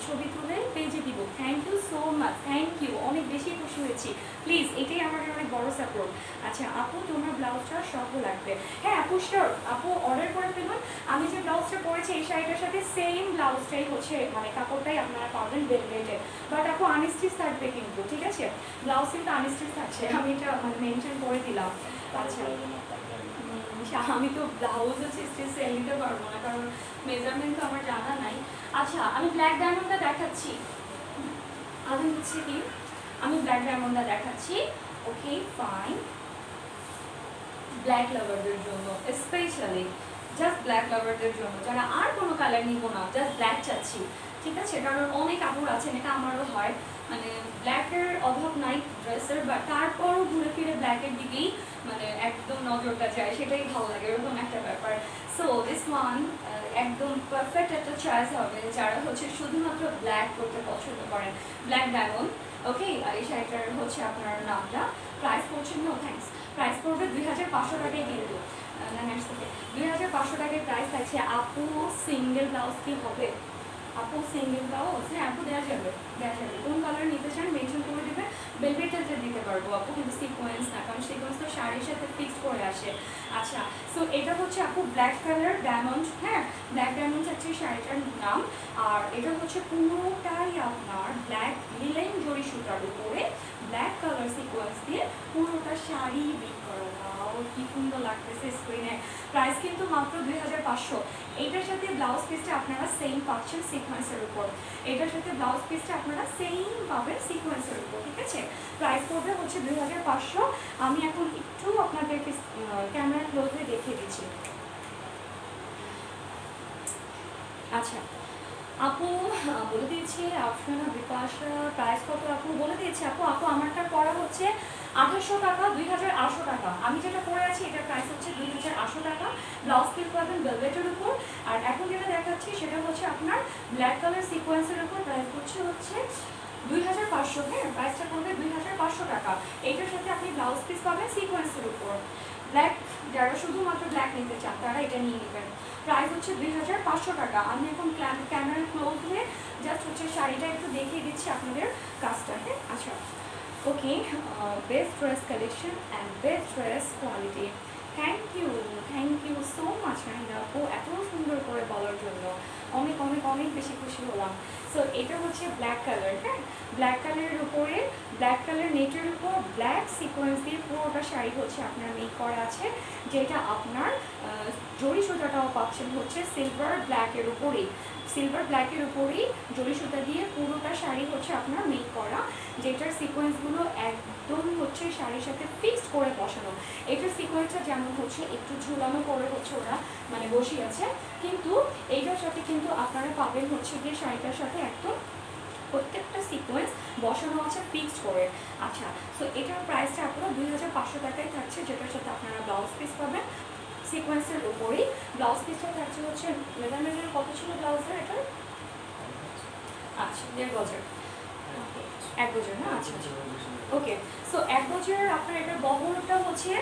ছবি তুলে পেজে দিব। Thank you so much, thank you, অনেক বেশি খুশি হয়েছি। প্লিজ এটাই আমার অনেক বড় সাপোর্ট। আচ্ছা আপু তোমার ব্লাউজটা সহ লাগবে? হ্যাঁ আপু শিওর, আপু অর্ডার করে ফেলুন। আমি যে ব্লাউজটা পরেছি এই শাড়িটার সাথে সেম ব্লাউজটাই হচ্ছে মানে কাপড়টাই আপনারা পাবেন ভেলভেটের, বাট আপু আনস্টিচ থাকবে কিন্তু, ঠিক আছে, ব্লাউজ কিন্তু আনস্টিচ থাকছে, আমি এটা মানে মেনশন করে দিলাম। আচ্ছা আমি তো ব্লাউজ হচ্ছে স্টিচ সেল দিতে পারবো না, কারণ মেজারমেন্ট তো আমার জানা নাই। আচ্ছা আমি ব্ল্যাক ডায়মন্ডটা দেখাচ্ছি, আমি হচ্ছে কি আমি ব্ল্যাক ডায়মন্ডটা দেখাচ্ছি। ওকে ফাইন, ব্ল্যাক লাভারদের জন্য স্পেশালি, জাস্ট ব্ল্যাক লাভারদের জন্য, যারা আর কোনো কালার নিব না, জাস্ট ব্ল্যাক চাচ্ছি, ঠিক আছে। কারণ অনেক কাপড় আছেন, এটা আমারও হয়, মানে ব্ল্যাকের অভাব নাই ড্রেসের, বাট তারপরও ঘুরে ফিরে ব্ল্যাকের দিকেই মানে একদম নজরটা যায়, সেটাই ভালো লাগে, এরকম একটা ব্যাপার। সো দিস ওয়ান একদম পারফেক্ট একটা চয়েস হবে যারা হচ্ছে শুধুমাত্র ব্ল্যাক করতে পছন্দ করেন। ব্ল্যাক ডায়মন্ড, ওকে। এই শাড়িটার হচ্ছে আপনার নামটা, প্রাইস পড়ছে, নো থ্যাংকস, প্রাইস পড়বে 2,500 টাকায় কিন্তু, না নেক্সট থেকে 2,500 টাকায় প্রাইস আছে। আপু সিঙ্গেল ব্লাউজ কি হবে? আপু সিঙ্গেল ব্লাউজ, হ্যাঁ আপু দেওয়া যাবে, দেওয়া যাবে। কোন কালার নিতে চান মেনশন করে দেবে, ভেলভেটের দিতে পারবো আপু, কিন্তু সিকোয়েন্স না, কারণ সিকোয়েন্স তো শাড়ির সাথে ফিক্স করে আসে। আচ্ছা সো এটা হচ্ছে আপু ব্ল্যাক কালার ডায়মন্ড, হ্যাঁ ব্ল্যাক ডায়মন্ড হচ্ছে শাড়িটার নাম। আর এটা হচ্ছে পুরোটাই আপনার ব্ল্যাক লিলেন জরি সুতার উপরে ব্ল্যাক কালার সিকোয়েন্স দিয়ে পুরোটা শাড়ি বিট করা, কি সুন্দর লাগতেছে স্ক্রিনে। প্রাইস কিন্তু মাত্র 2,500। এইটার সাথে ব্লাউজ পিসটা আপনারা সেম পাচ্ছেন সিকোয়েন্সের উপর, এটার সাথে ব্লাউজ পিসটা আপনারা সেম পাবেন সিকোয়েন্সের উপর, ঠিক আছে। প্রাইস পড়বে হচ্ছে 2,500। আমি এখন একটু আপনাদেরকে ক্যামেরা ক্লোজ হয়ে দেখিয়ে দিচ্ছি। আচ্ছা আপু বলে দিয়েছি, আফসানা বিপাশা প্রাইস কত আপু বলে দিয়েছি। আপু আপু আমারটা পড়া হচ্ছে 2,800 টাকা, 2,800 টাকা। আমি যেটা পরে আছি এটার প্রাইস হচ্ছে 2,800 টাকা, ব্লাউজ পিস পাবেন ভেলভেটের উপর। আর এখন যেটা দেখাচ্ছি সেটা হচ্ছে আপনার ব্ল্যাক কালার সিকোয়েন্সের উপর, প্রাইস হচ্ছে 2,500, হ্যাঁ প্রাইসটা পড়বে 2,500 টাকা। এইটার সাথে আপনি ব্লাউজ পিস পাবেন সিকোয়েন্সের উপর, ব্ল্যাক, যারা শুধুমাত্র ব্ল্যাক নিতে চান তারা এটা নিয়ে নেবেন। প্রাইস হচ্ছে 2,500 টাকা। আমি এখন ক্যামেরা ক্লোজ হয়ে জাস্ট হচ্ছে শাড়িটা একটু দেখিয়ে দিচ্ছি আপনাদের কাজটা, হ্যাঁ। আচ্ছা okay, best dress collection and best dress quality, thank you so much Nahida আপু, এত সুন্দর করে বলার জন্য অনেক অনেক অনেক বেশি খুশি হলাম। সো এটা হচ্ছে ব্ল্যাক কালার, হ্যাঁ ব্ল্যাক কালারের উপরে ব্ল্যাক কালার নেটের উপর ব্ল্যাক সিকোয়েন্স দিয়ে পুরোটা শাড়ি হচ্ছে আপনার মেক করা আছে, যেটা আপনার জরি সুতাটাও পাচ্ছেন হচ্ছে সিলভার ব্ল্যাকের উপরেই, সিলভার ব্ল্যাকের উপরেই জরি সুতা দিয়ে পুরোটা শাড়ি হচ্ছে আপনার মেক করা, যেটার সিকোয়েন্সগুলো একদম হচ্ছে শাড়ির সাথে ফিক্সড করে বসানো। এটার সিকোয়েন্সটা যেমন হচ্ছে একটু ঝুলানো করে হচ্ছে ওরা মানে বসিয়েছে, কিন্তু এইটার সাথে কিন্তু আপনারা পাবেন হচ্ছে গিয়ে শাড়িটার সাথে একদম প্রত্যেকটা সিকোয়েন্স বসানো আছে ফিক্সড করে। আচ্ছা, সো এটার প্রাইসটা আপনারা 2500 টাকায় থাকছে, যেটার সাথে আপনারা ব্লাউজ পিস পাবেন সিকোয়েন্সের উপরেই। ব্লাউজ পিসটা থাকছে হচ্ছে মেজারমেন্টের কত ছিল ব্লাউজের এটার? আচ্ছা 1.5 গজের, 1 গজের না? আচ্ছা আচ্ছা ওকে। সো 1 গজের আপনার এটার বহরটা হচ্ছে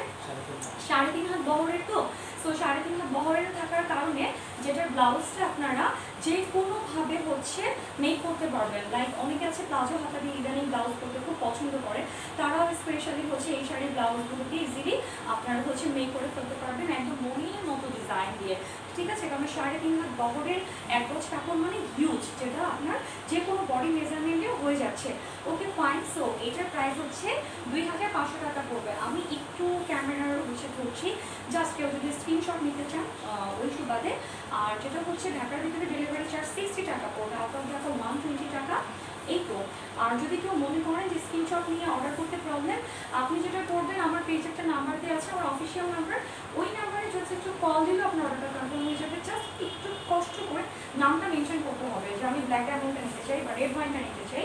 3.5 হাত বহরের, তো সো 3.5 হাত বহরের থাকার কারণে যেটার ব্লাউজটা আপনারা যে কোনোভাবে হচ্ছে মেক করতে পারবেন। লাইক অনেকে আছে প্লাজো হাতা দিয়ে ইদানিং ব্লাউজ করতে খুব পছন্দ করে, তারাও স্পেশালি হচ্ছে এই শাড়ির ব্লাউজগুলোকে ইজিলি আপনারা হচ্ছে মেক করে ফেলতে পারবেন একদম মনের মতো ডিজাইন দিয়ে, ঠিক আছে? কারণ 3.5 হাত বহরের 1 গজ কাপড় মানে হিউজ, যেটা আপনার যে কোনো বডি মেজারমেন্টে হয়ে যাচ্ছে। Okay fine. সো এটার প্রাইস হচ্ছে 2500 টাকা পড়বে। আমি একটু ক্যামেরার হচ্ছে ধরছি, জাস্ট কেউ যদি স্ক্রিনশট নিতে চান ওই সুবাদে। আর যেটা হচ্ছে ঢাকার ভিতরে ডেলিভারি চার্জ 60 টাকা পড়বে, আউট অফ ঢাকা 120 টাকা, এই তো। আর যদি কেউ মনে করেন যে স্ক্রিনশট নিয়ে অর্ডার করতে প্রবলেম, আপনি যেটা করবেন আমার পেজে একটা নাম্বার দেওয়া আছে, আমার অফিসিয়াল নাম্বার, ওই নাম্বারে জাস্ট একটু কল দিলে আপনার অর্ডারটা কনফার্ম হয়ে যাবে। জাস্ট একটু কষ্ট করে নামটা মেনশন করতে হবে যে আমি ব্ল্যাক ডায়মন্ডটা নিতে চাই বা রেড ওয়াইনটা নিতে চাই,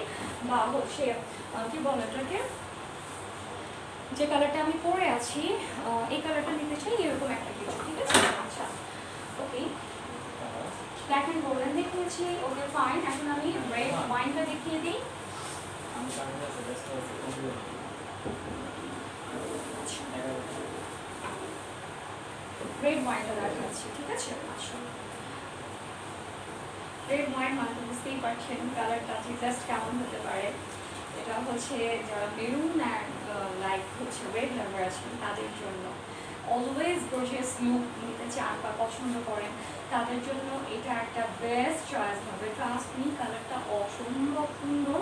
বা হচ্ছে কি বলে এটাকে, যে কালারটা আমি পরে আছি এই কালারটা নিতে চাই, এরকম একটা কিছু, ঠিক আছে? আচ্ছা ওকে, ব্ল্যাক অ্যান্ড গোল্ডেন দেখিয়েছি, ওকে ফাইন। এখন আমি রেড ওয়াইনটা দেখিয়ে দিই। রেড ওয়াইনটা দেখাচ্ছি, ঠিক আছে? আচ্ছা, রেড ওয়াইন মানে বুঝতেই পারছেন কালারটা জাস্ট কেমন হতে পারে। এটা হচ্ছে যারা মেরুন অ্যান্ড লাইক হচ্ছে রেড লাভার আছেন তাদের জন্য, অলওয়েজ গর্জিয়াস লুক নিতে চান বা পছন্দ করেন, তাদের জন্য এটা একটা বেস্ট চয়েস হবে। ট্রাস্ট মি, কালারটা অসম্ভব সুন্দর।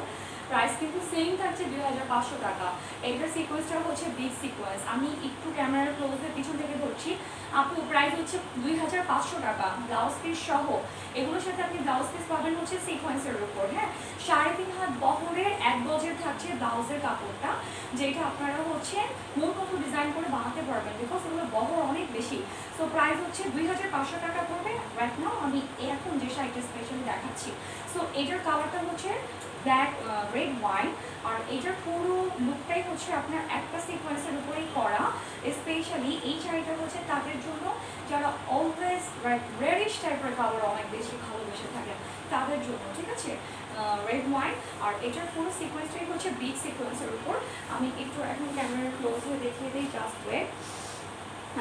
প্রাইস কিন্তু সেম থাকছে 2500 টাকা। এটার সিকোয়েন্সটা হচ্ছে বিগ সিকোয়েন্স, আমি একটু ক্যামেরার ক্লোজের পিছন থেকে ধরছি। আপু প্রাইস হচ্ছে 2500 টাকা ব্লাউজ পিস সহ। এগুলোর সাথে আপনি ব্লাউজ পিস পাবেন হচ্ছে সিকোয়েন্সের উপর, হ্যাঁ। 3.5 হাত বহরের 1 গজের থাকছে ব্লাউজের কাপড়টা, যেটা আপনারা হচ্ছে মন মতো ডিজাইন করে বানাতে পারবেন, বিকজ ওগুলো বহর অনেক বেশি। সো প্রাইস হচ্ছে 2500 টাকা পড়বে রাইট নাও। আমি এখন যে শাড়িটা স্পেশালি দেখাচ্ছি, সো এটার কালারটা হচ্ছে ব্ল্যাক রেড ওয়াইন, আর এটার পুরো লুকটাই হচ্ছে আপনার একটা সিকোয়েন্সের উপরেই করা। স্পেশালি এই শাড়িটা হচ্ছে তাদের জন্য যারা অলওয়েজ রেডিশ টাইপের কালার অনেক বেশি ভালোবেসে থাকে তাদের জন্য, ঠিক আছে? রেড ওয়াইন, আর এটার পুরো সিকোয়েন্সটাই হচ্ছে বিগ সিকোয়েন্সের উপর। আমি একটু এখন ক্যামেরার ক্লোজ হয়ে দেখিয়ে দিই, জাস্ট ওয়েট।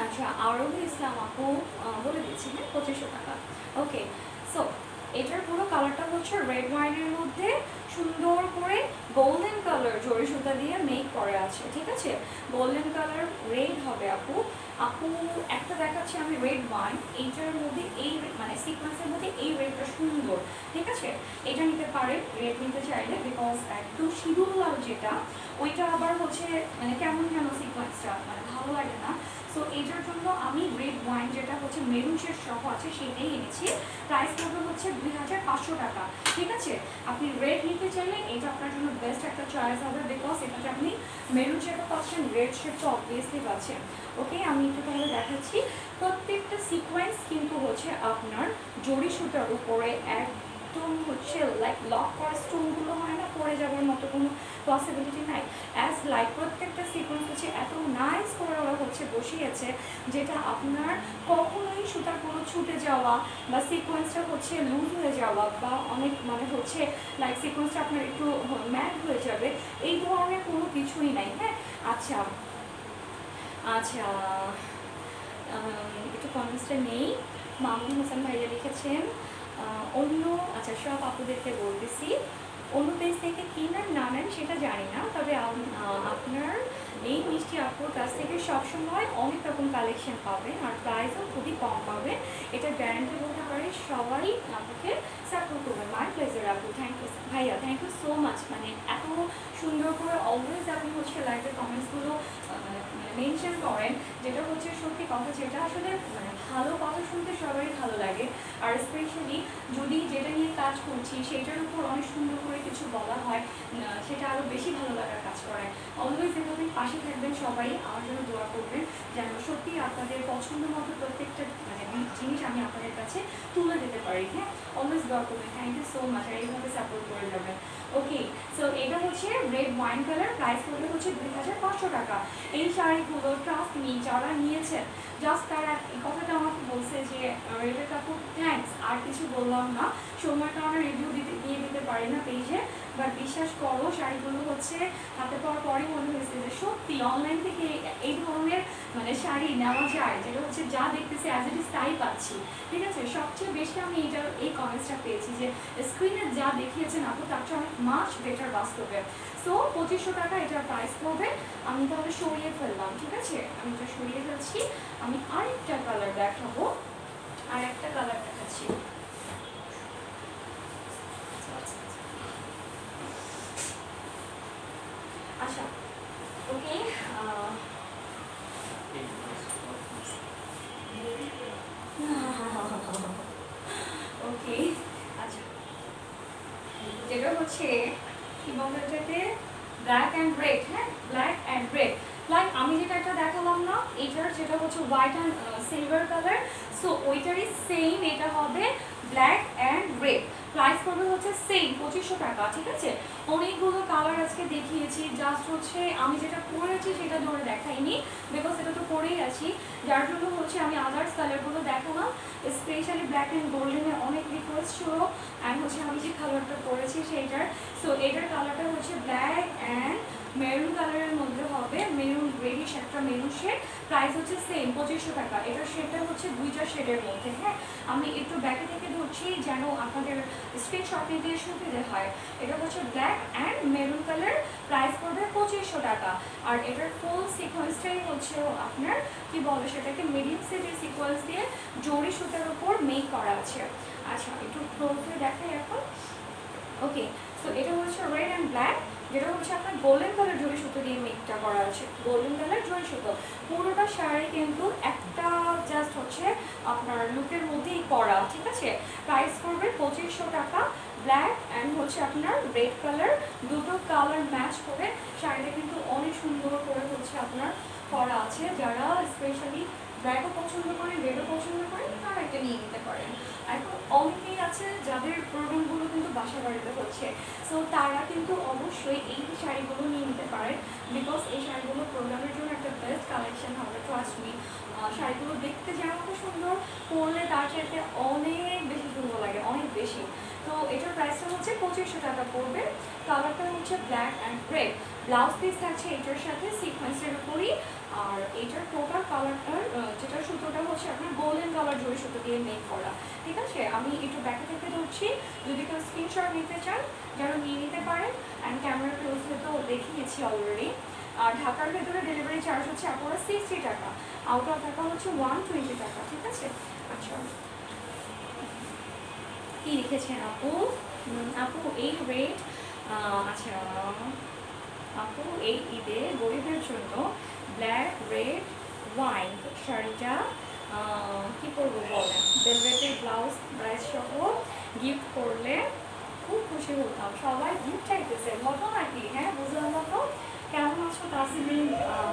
আচ্ছা, আরবি ইসলাম আপু বলে দিচ্ছি, হ্যাঁ 2500 টাকা। ওকে, সো এটার পুরো কালারটা হচ্ছে রেড ওয়াইনের মধ্যে সুন্দর করে গোল্ডেন কালার জরি সুতা দিয়ে মেক করা আছে, ঠিক আছে? গোল্ডেন কালার রেড হবে আপু। আপু একটা দেখাচ্ছি আমি রেড ওয়াইন, এইটার মধ্যে এই মানে সিকোয়েন্সের মধ্যে এই রেডটা সুন্দর, ঠিক আছে? এটা নিতে পারে রেড নিতে চাইলে, বিকজ একটু সিঁদুর লাল যেটা ওইটা আবার হচ্ছে মানে কেমন যেন সিকোয়েন্সটা মানে ভালো লাগে না। সো এটার জন্য আমি রেড ওয়াইন যেটা হচ্ছে মেরুন শেড সহ আছে সেটাই এনেছি। প্রাইস পড়বে হচ্ছে 2500 টাকা, ঠিক আছে? আপনি রেড নিতে চাইলে এটা আপনার জন্য বেস্ট একটা চয়েস হবে, বিকজ এটাতে আপনি মেরুন শেডও পাচ্ছেন, রেড শেডটা অবভিয়াসলি পাচ্ছেন। ওকে, আমি একটু তাহলে দেখাচ্ছি। প্রত্যেকটা সিকোয়েন্স কিন্তু হচ্ছে আপনার জরি সুতার উপরে একদম হচ্ছে লাইক লক করা স্টোনগুলো হয় না, পড়ে যাওয়ার মতো কোনো পসিবিলিটি নাই। অ্যাজ লাইক প্রত্যেকটা সিকোয়েন্স হচ্ছে এত নাইস করে ওরা হচ্ছে বসিয়েছে, যেটা আপনার কখনোই সুতার কোনো ছুটে যাওয়া বা সিকোয়েন্সটা হচ্ছে লুজ হয়ে যাওয়া বা অনেক মানে হচ্ছে লাইক সিকোয়েন্সটা আপনার একটু ম্যাট হয়ে যাবে, এই ধরনের কোনো কিছুই নাই, হ্যাঁ। আচ্ছা আচ্ছা, একটু কনফারেন্সটা নেই। মামুন হোসেন ভাইয়া লিখেছেন অন্য, আচ্ছা সব আপুদেরকে বলতেছি, অন্য পেজ থেকে কী নেন না নেন সেটা জানি না, তবে আপনার এই মিষ্টি আপুর কাছ থেকে সবসময় অনেক রকম কালেকশন পাবেন আর প্রাইসও খুবই কম পাবেন, এটা গ্যারান্টি বলতে পারি। সবাই আপনাকে সাপোর্ট করবে। মাই প্লেজার আপু, থ্যাংক ইউ ভাইয়া, থ্যাংক ইউ সো মাচ। মানে এত সুন্দর করে অলওয়েজ আপনি হচ্ছে লাইভের কমেন্টসগুলো মেনশন করেন, যেটা হচ্ছে সত্যি কথা, যেটা আসলে মানে ভালো কথা শুনতে সবারই ভালো লাগে। আর স্পেশালি যদি যেটা নিয়ে কাজ করছি সেটার উপর অনেক সুন্দর করে কিছু বলা হয়, সেটা আরও বেশি ভালো লাগার কাজ করে। অলওয়েজ এভাবে পাশে থাকবেন, সবাই আমার জন্য দোয়া করবেন যেন সত্যি আপনাদের পছন্দ মতো প্রত্যেকটা মানে জিনিস আমি আপনাদের কাছে তুলে দিতে পারি। হ্যাঁ, অলওয়েজ দোয়া করবেন। থ্যাংক ইউ সো মাচ, আর এইভাবে সাপোর্ট করে যাবেন। ওকে, সো এটা হচ্ছে রেড ওয়াইন কালার, প্রাইস পড়বে হচ্ছে 2500 টাকা। এই শাড়িগুলো ট্রাস্ট মি যারা নিয়েছেন জাস্ট তারা এই কথাটা আমাকে বলছে যে রেবের কাপড় থ্যাঙ্কস, আর কিছু বললাম না, সময়ের কারণে রিভিউ দিয়ে দিতে পারি না পেজে, বাট বিশ্বাস করো শাড়িগুলো হচ্ছে হাতে পাওয়ার পরই মনে হয়েছে যে সত্যি অনলাইন থেকে এই ধরনের মানে শাড়ি নেওয়া যায়, যেটা হচ্ছে যা দেখতেছি অ্যাজ ইট ইজ তাই পাচ্ছি। ঠিক আছে, সবচেয়ে বেশি আমি এই কমেন্টসটা পেয়েছি যে স্ক্রিনে যা দেখিয়েছেন আপু তার চেয়ে অনেক মাছ বেটার বাস্তবে। সো 2500 টাকা এটার প্রাইস পড়বে। আমি তাহলে সরিয়ে ফেললাম, ঠিক আছে, আমি এটা সরিয়ে ফেলছি। আমি আরেকটা কালার দেখাবো, আর একটা কালার দেখাচ্ছি। আচ্ছা, ওকে, ওকে, আচ্ছা, যেটা হচ্ছে কি বলবো এটাকে, ব্ল্যাক অ্যান্ড রেড। হ্যাঁ, ব্ল্যাক অ্যান্ড রেড, লাইক আমি যেটা একটা দেখালাম না এইটার, যেটা হচ্ছে white and silver colour, so ওইটারই সেম এটা হবে ব্ল্যাক অ্যান্ড রেড। প্রাইস পড়বে হচ্ছে সেম 2500 টাকা। ঠিক আছে, অনেকগুলো কালার আজকে দেখিয়েছি, জাস্ট হচ্ছে আমি যেটা পরেছি সেটা ধরে দেখাইনি, বিকজ এটা তো পরেই আছি, যার জন্য হচ্ছে আমি আদার্স কালারগুলো দেখালাম। স্পেশালি ব্ল্যাক অ্যান্ড গোল্ডেনের অনেক রিকোয়েস্ট ছিল, অ্যান্ড হচ্ছে আমি যে কালারটা পরেছি সেইটার, সো এটার কালারটা হচ্ছে ব্ল্যাক অ্যান্ড মেরুন কালারের মধ্যে হবে, মেরুন রেডিশ একটা মেরুন শেড। প্রাইস হচ্ছে সেম 2500 টাকা। এটার শেডটা হচ্ছে দুইটা শেডের মধ্যে। হ্যাঁ, আমি একটু ব্যাকে থেকে ধরছি যেন আপনাদের স্ক্রিনশট নিতে সুবিধে হয়। এটা হচ্ছে black and maroon colour, price পড়বে 2500 টাকা। আর এটার ফুল সিকোয়েন্সটাই হচ্ছে আপনার কি বলে সেটাকে মিডিয়াম সেটের সিকোয়েন্স দিয়ে জরি সুতার উপর মেক করা আছে। আচ্ছা, একটু ক্লোজলি দেখাই এখন। ওকে, সো এটা হচ্ছে রেড অ্যান্ড ব্ল্যাক, যেটা হচ্ছে আপনার গোল্ডেন কালার জরি সুতো দিয়ে মেকটা করা আছে, গোল্ডেন কালার জরি সুতো। পুরোটা শাড়ি কিন্তু একটা জাস্ট হচ্ছে আপনার লুকের মধ্যেই করা। ঠিক আছে, প্রাইস পড়বে 2500 টাকা। ব্ল্যাক অ্যান্ড হচ্ছে আপনার রেড কালার, দুটো কালার ম্যাচ করে শাড়িটা কিন্তু অনেক সুন্দর করে হচ্ছে আপনার করা আছে। যারা স্পেশালি ব্ল্যাকও পছন্দ করেন, রেডও পছন্দ করেন, তারা এটা নিয়ে নিতে পারেন। এখন অনেকেই আছে যাদের প্রোগ্রামগুলো কিন্তু বাসা বাড়িতে হচ্ছে, সো তারা কিন্তু অবশ্যই এই শাড়িগুলো নিয়ে নিতে পারেন, বিকজ এই শাড়িগুলো প্রোগ্রামের জন্য একটা বেস্ট কালেকশন হবে। ট্রাস্ট মি, শাড়িগুলো দেখতে যেমন সুন্দর, পরলে তার চাইতে অনেক বেশি সুন্দর লাগে, অনেক বেশি। তো এটার প্রাইসটা হচ্ছে 2500 টাকা পড়বে। কালারটা হচ্ছে black and red. Blouse piece থাকছে এটার সাথে সিকোয়েন্সের উপরই। আর এটার টোটাল কালারটার যেটা সুতোটা হচ্ছে আপনার গোল্ডেন কালার জরি সুতো দিয়ে মেক করা। ঠিক আছে, আমি একটু ব্যাকে থেকে ধরছি, যদি কেউ স্ক্রিনশট নিতে চান যেন নিয়ে নিতে পারেন। অ্যান্ড ক্যামেরা ক্লোজে তো দেখিয়েছি অলরেডি। আর ঢাকার ভেতরে ডেলিভারি চার্জ হচ্ছে আপনারা 60 টাকা, আউট অফ ঢাকা হচ্ছে 120 টাকা। ঠিক আছে, আচ্ছা, কি লিখেছেন আপু? আপু এই রেট, আচ্ছা আপু এই ঈদে গরিবের জন্য ব্ল্যাক রেড ওয়াইন শাড়িটা কি করবো বলেন, ভেলভেটের ব্লাউজ প্রাইস সহ গিফট করলে খুব খুশি হতাম। সবাই গিফট চাইতেছে, ঘটনা কি? হ্যাঁ, বুঝলাম না তো। কেমন আছো তাসমিন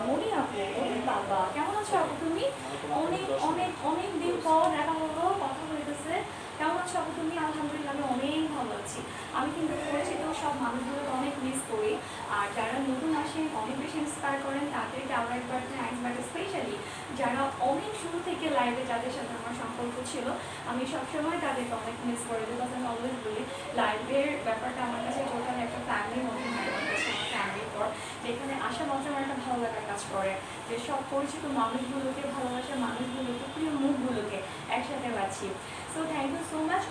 মনি আপু? ওরে বাবা, কেমন আছো আপু তুমি? অনেক অনেক অনেক দিন পর দেখা হলো, কথা হইতেছে। কেমন আছো আপু তুমি? আলহামদুলিল্লাহ আমি অনেক ভালো আছি। আমি কিন্তু পরিচিত সব মানুষগুলোকে অনেক মিস করি, আর যারা নতুন আসেন অনেক বেশি ইন্সপায়ার করেন তাদেরকে আবার একবার থ্যাঙ্কস। বাট স্পেশালি যারা অনেক শুরু থেকে লাইভে যাদের সাথে আমার সম্পর্ক ছিল, আমি সবসময় তাদেরকে অনেক মিস করি, বিকজ আমি অলওয়েজ বলি লাইভের ব্যাপারটা আমার কাছে টোটাল একটা ফ্যামিলির মধ্যে হয়, আমার কাছে আমার ফ্যামিলির পর, যেখানে আসা মাত্র আমার একটা ভালো লাগার কাজ করে, যে সব পরিচিত মানুষগুলোকে, ভালোবাসার মানুষগুলোকে, প্রিয় মুখগুলোকে একসাথে পাচ্ছি। So thank you so much.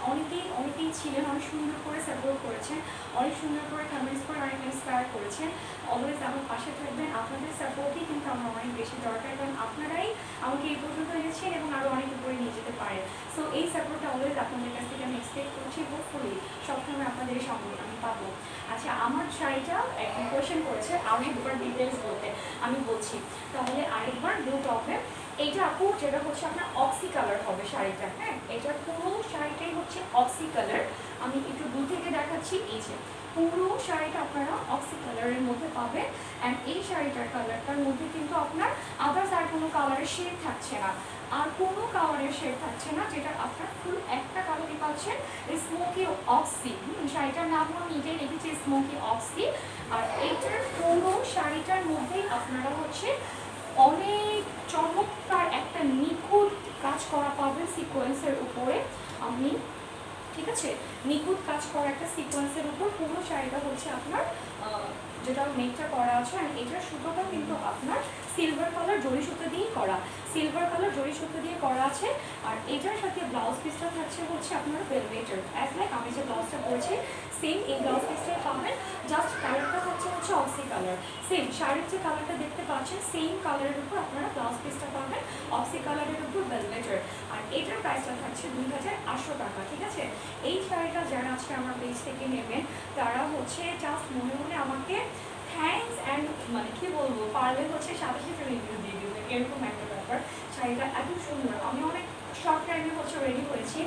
অনেকেই ছিলেন, অনেক সুন্দর করে সাপোর্ট করেছেন, অনেক সুন্দর করে কমেন্টস করে অনেক ইন্সপায়ার করেছেন। অলওয়েজ আমার পাশে থাকবেন, আপনাদের সাপোর্টই কিন্তু আমার অনেক বেশি দরকার, কারণ আপনারাই আমাকে এই পর্যন্ত এনেছেন এবং আরও অনেক উপরে নিয়ে যেতে পারেন। সো এই সাপোর্টটা অলওয়েজ আপনাদের কাছ থেকে আমি এক্সপেক্ট করছি, হোপফুলি সবসময় আপনাদের সঙ্গে আমি পাবো। আচ্ছা, আমার শাড়িটা এখন কোয়েশ্চেন করেছে আরেকবার ডিটেলস বলতে, আমি বলছি তাহলে আরেকবার। ব্লু টপে এইটা আপু যেটা হচ্ছে আপনার অক্সি কালার হবে শাড়িটা, হ্যাঁ এটার পুরো শাড়িটাই হচ্ছে অক্সি কালার। আমি একটু দূর থেকে দেখাচ্ছি, এই যে পুরো শাড়িটা আপনারা অক্সি কালারের মধ্যে পাবেন। অ্যান্ড এই শাড়িটার কালারটার মধ্যে কিন্তু আপনার আদার্স আর কোনো কালারের শেড থাকছে না, আর কোনো কালারের শেড থাকছে না, যেটা আপনার ফুল একটা কালারই পাচ্ছেন, স্মোকি অক্সি। শাড়িটার নাম আমি নিজেই রেখেছি স্মোকি অক্সি। আর এইটার পুরো শাড়িটার মধ্যেই আপনারা হচ্ছে অনেক চমৎকার একটা নিখুঁত কাজ করা পাবেন সিকোয়েন্সের উপরে। আমি ঠিক আছে, নিখুঁত কাজ করা একটা সিকোয়েন্সের উপর পুরো শাড়িটা হচ্ছে আপনার যেটা নেকটা করা আছে। আর এটার সুতোটা কিন্তু আপনার সিলভার কালার জড়ি সুতো দিয়েই করা, সিলভার কালার জড়ি সুতো দিয়ে করা আছে। আর এটার সাথে ব্লাউজ পিসটা থাকছে হচ্ছে আপনার ভেলভেটের, অ্যাজ লাইক আমি যে ব্লাউজটা পরেছি সেম এই ব্লাউজ পিসটাই পাবেন, জাস্ট কালারটা থাকছে হচ্ছে অক্সি কালার। সেম শাড়ির যে কালারটা দেখতে পাচ্ছেন সেম কালারের উপর আপনারা ব্লাউজ পিসটা পাবেন অক্সি কালারের উপর ভেলভেটের। আর এটার প্রাইসটা থাকছে 2800 টাকা, ঠিক আছে। এই শাড়িটা যারা আজকে আমার পেজ থেকে নেবেন তারা হচ্ছে জাস্ট মনে মনে আমাকে থ্যাঙ্কস অ্যান্ড মানে কি বলবো, পারলে হচ্ছে সাথে সাথে রিভিউ দিয়ে দেবেন, এরকম একটা ব্যাপার। শাড়িটা এত সুন্দর, আমি অনেক শর্ট টাইমে হচ্ছে রেডি হয়েছি।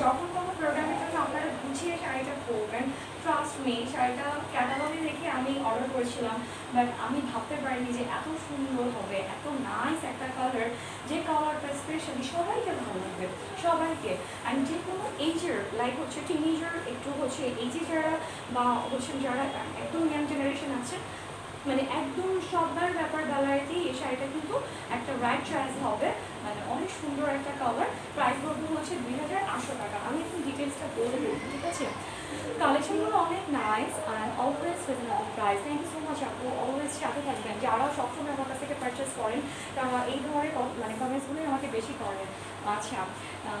যখন কোনো প্রোগ্রামের জন্য আপনারা গুছিয়ে শাড়িটা পরবেন, ট্রাস্ট মি, শাড়িটা ক্যাটালগে দেখে আমি অর্ডার করেছিলাম, বাট আমি ভাবতে পারিনি যে এত সুন্দর হবে, এত নাইস একটা কালার, যে কালারটা স্পেশালি সবাইকে ভালো লাগবে, সবাইকে। অ্যান্ড যে কোনো এইজের লাইক হচ্ছে টিনেজার, একটু হচ্ছে এইজে যারা বা হচ্ছে যারা একদম ইয়াং জেনারেশন আছে, মানে একদম সবার ব্যাপার বেলাতেই এই শাড়িটা কিন্তু একটা রাইট চয়েস হবে। মানে অনেক সুন্দর একটা কালার, প্রাইস পড়বে হচ্ছে 2800 টাকা। আমি একটু ডিটেলসটা বলে দেবো, ঠিক আছে। কালেকশনগুলো অনেক nice and always reasonable price. Thank you so much আপু, অলওয়েজ সাথে থাকবেন। যারা সবসময় আমার কাছ থেকে পারচেস করেন তারা এই ধরনের মানে কমেন্টসগুলোই আমাকে বেশি করেন। আচ্ছা,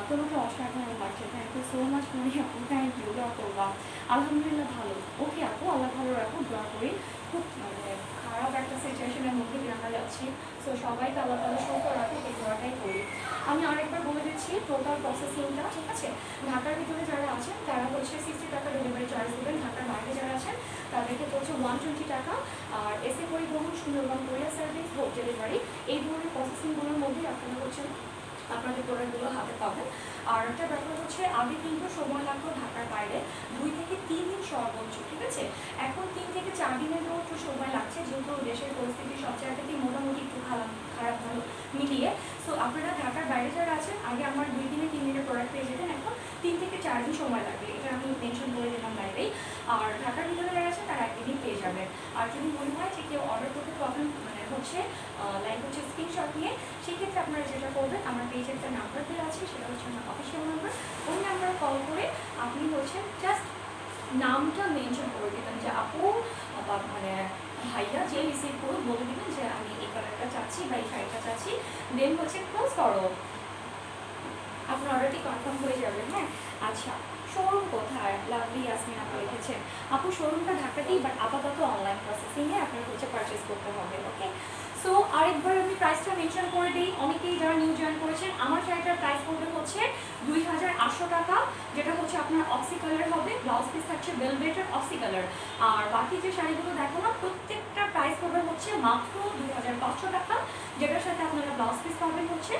তোমাকে অসাধারণ লাগছে, থ্যাংক ইউ সো মাচ মনি আপু, থ্যাংক ইউ। দোয়া করবা? আলহামদুলিল্লাহ ভালো। ওকে আপু, আল্লাহ ভালো রাখো, দোয়া করি। খুব মানে খারাপ একটা সিচুয়েশনের মধ্যে দিয়ে আমরা যাচ্ছি, সো সবাইকে আল্লাহ তাআলা সুস্থ রাখুক, এই দোয়াটাই করি। আমি আরেকবার বলে দিচ্ছি টোটাল প্রসেসিংটা, ঠিক আছে। ঢাকার ভিতরে যারা আছেন তারা হচ্ছে 60 টাকা ডেলিভারি চার্জ দেবেন, ঢাকার বাইরে যারা আছেন তাদেরকে হচ্ছে 120 টাকা। আর এসে পরিবহন, সুন্দরবন কোরিয়ার সার্ভিস, হোম ডেলিভারি, এই ধরনের প্রসেসিংগুলোর মধ্যেই আপনারা হচ্ছে আপনাদের প্রোডাক্টগুলো হাতে পাবেন। আর একটা ব্যাপার হচ্ছে আগে কিন্তু সময় লাগতো ঢাকার বাইরে 2 থেকে 3 দিন সর্বোচ্চ, ঠিক আছে। এখন 3 থেকে 4 দিনেরও একটু সময় লাগছে, যেহেতু দেশের পরিস্থিতি সব জায়গাতেই মোটামুটি একটু খারাপ ভালো মিলিয়ে। সো আপনারা ঢাকার বাইরে যারা আছেন আগে আমার 2 দিনে 3 দিনের প্রোডাক্ট পেয়ে যেতেন, এখন 3 থেকে 4 দিন সময় লাগবে, এটা আমি মেনশন করে দিলাম বাইরেই। আর ঢাকার ভিতরে যারা আছেন তারা একদিনই পেয়ে যাবেন। আর যদি মনে হয় যে কেউ অর্ডার করতে প্রবলেম মানে হচ্ছে লাইক হচ্ছে স্ক্রিনশট নিয়ে, সেক্ষেত্রে আপনারা যেটা করবেন, আমার পেজে একটা নাম্বার দেওয়া আছে, সেটা হচ্ছে আমার অফিসিয়াল নাম্বার, ওই নাম্বারে কল করে আপনি হচ্ছে জাস্ট নামটা মেনশন করে দেবেন যে আপু বা মানে ভাইয়া যে রিসিভ করুক বলে দেবেন যে আমি এই কালারটা চাচ্ছি বা এই শাড়িটা চাচ্ছি, দেন হচ্ছে ক্লোজ করো, আপনার অর্ডারটি কনফার্ম হয়ে যাবে। হ্যাঁ আচ্ছা, শোরুম কোথায়? লাভলি ইয়াসমিন আপু লিখেছেন। আপু শোরুমটা ঢাকাতেই, বাট আপাতত অনলাইন প্রসেসিংয়ে আপনার হচ্ছে পারচেস করতে হবে। ওকে, সো আরেকবার আমি প্রাইসটা মেনশন করে দিই, অনেকেই যারা নিউ জয়েন করেছেন। আমার শাড়িটার প্রাইস পড়বে হচ্ছে 2800 টাকা, যেটা হচ্ছে আপনার অক্সি কালার হবে, ব্লাউজ পিস থাকছে ভেলভেটের অক্সি কালার। আর বাকি যে শাড়িগুলো দেখো না, প্রত্যেকটা প্রাইস পড়বে হচ্ছে মাত্র 2500 টাকা, যেটার সাথে আপনারা ব্লাউজ পিস পাবেন হচ্ছে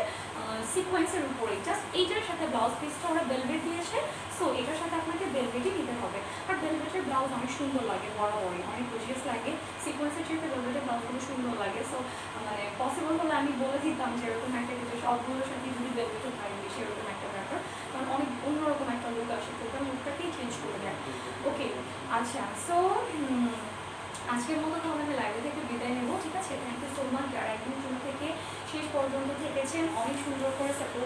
সিকোয়েন্সের উপরে। জাস্ট এইটার সাথে ব্লাউজ পিসটা ওরা ভেলভেট দিয়েছে, সো এটার সাথে আপনাকে ভেলভেটই নিতে হবে। আর ভেলভেটের ব্লাউজ অনেক সুন্দর লাগে, বরাবরই অনেক গর্জিয়াস লাগে, সিকোয়েন্সের চেয়ে ভেলভেটের ব্লাউজগুলো সুন্দর লাগে। সো মানে পসিবল হলে আমি বলে দিতাম যে এরকম একটা কিছু সবগুলোর সাথে যদি ভেলভেটও থাকবে সেরকম একটা ব্যাপার, কারণ অনেক অন্যরকম একটা লুক আসে, টোটাল লুকটাকেই চেঞ্জ করে দেয়। ওকে আচ্ছা, সো আজকের মতো তাহলে আমি লাইভে থেকে বিদায় নেবো, ঠিক আছে। থ্যাংক ইউ সো মাচ যারা একদম শুরু থেকে শেষ পর্যন্ত থেকেছেন, অনেক সুন্দর করে সাপোর্ট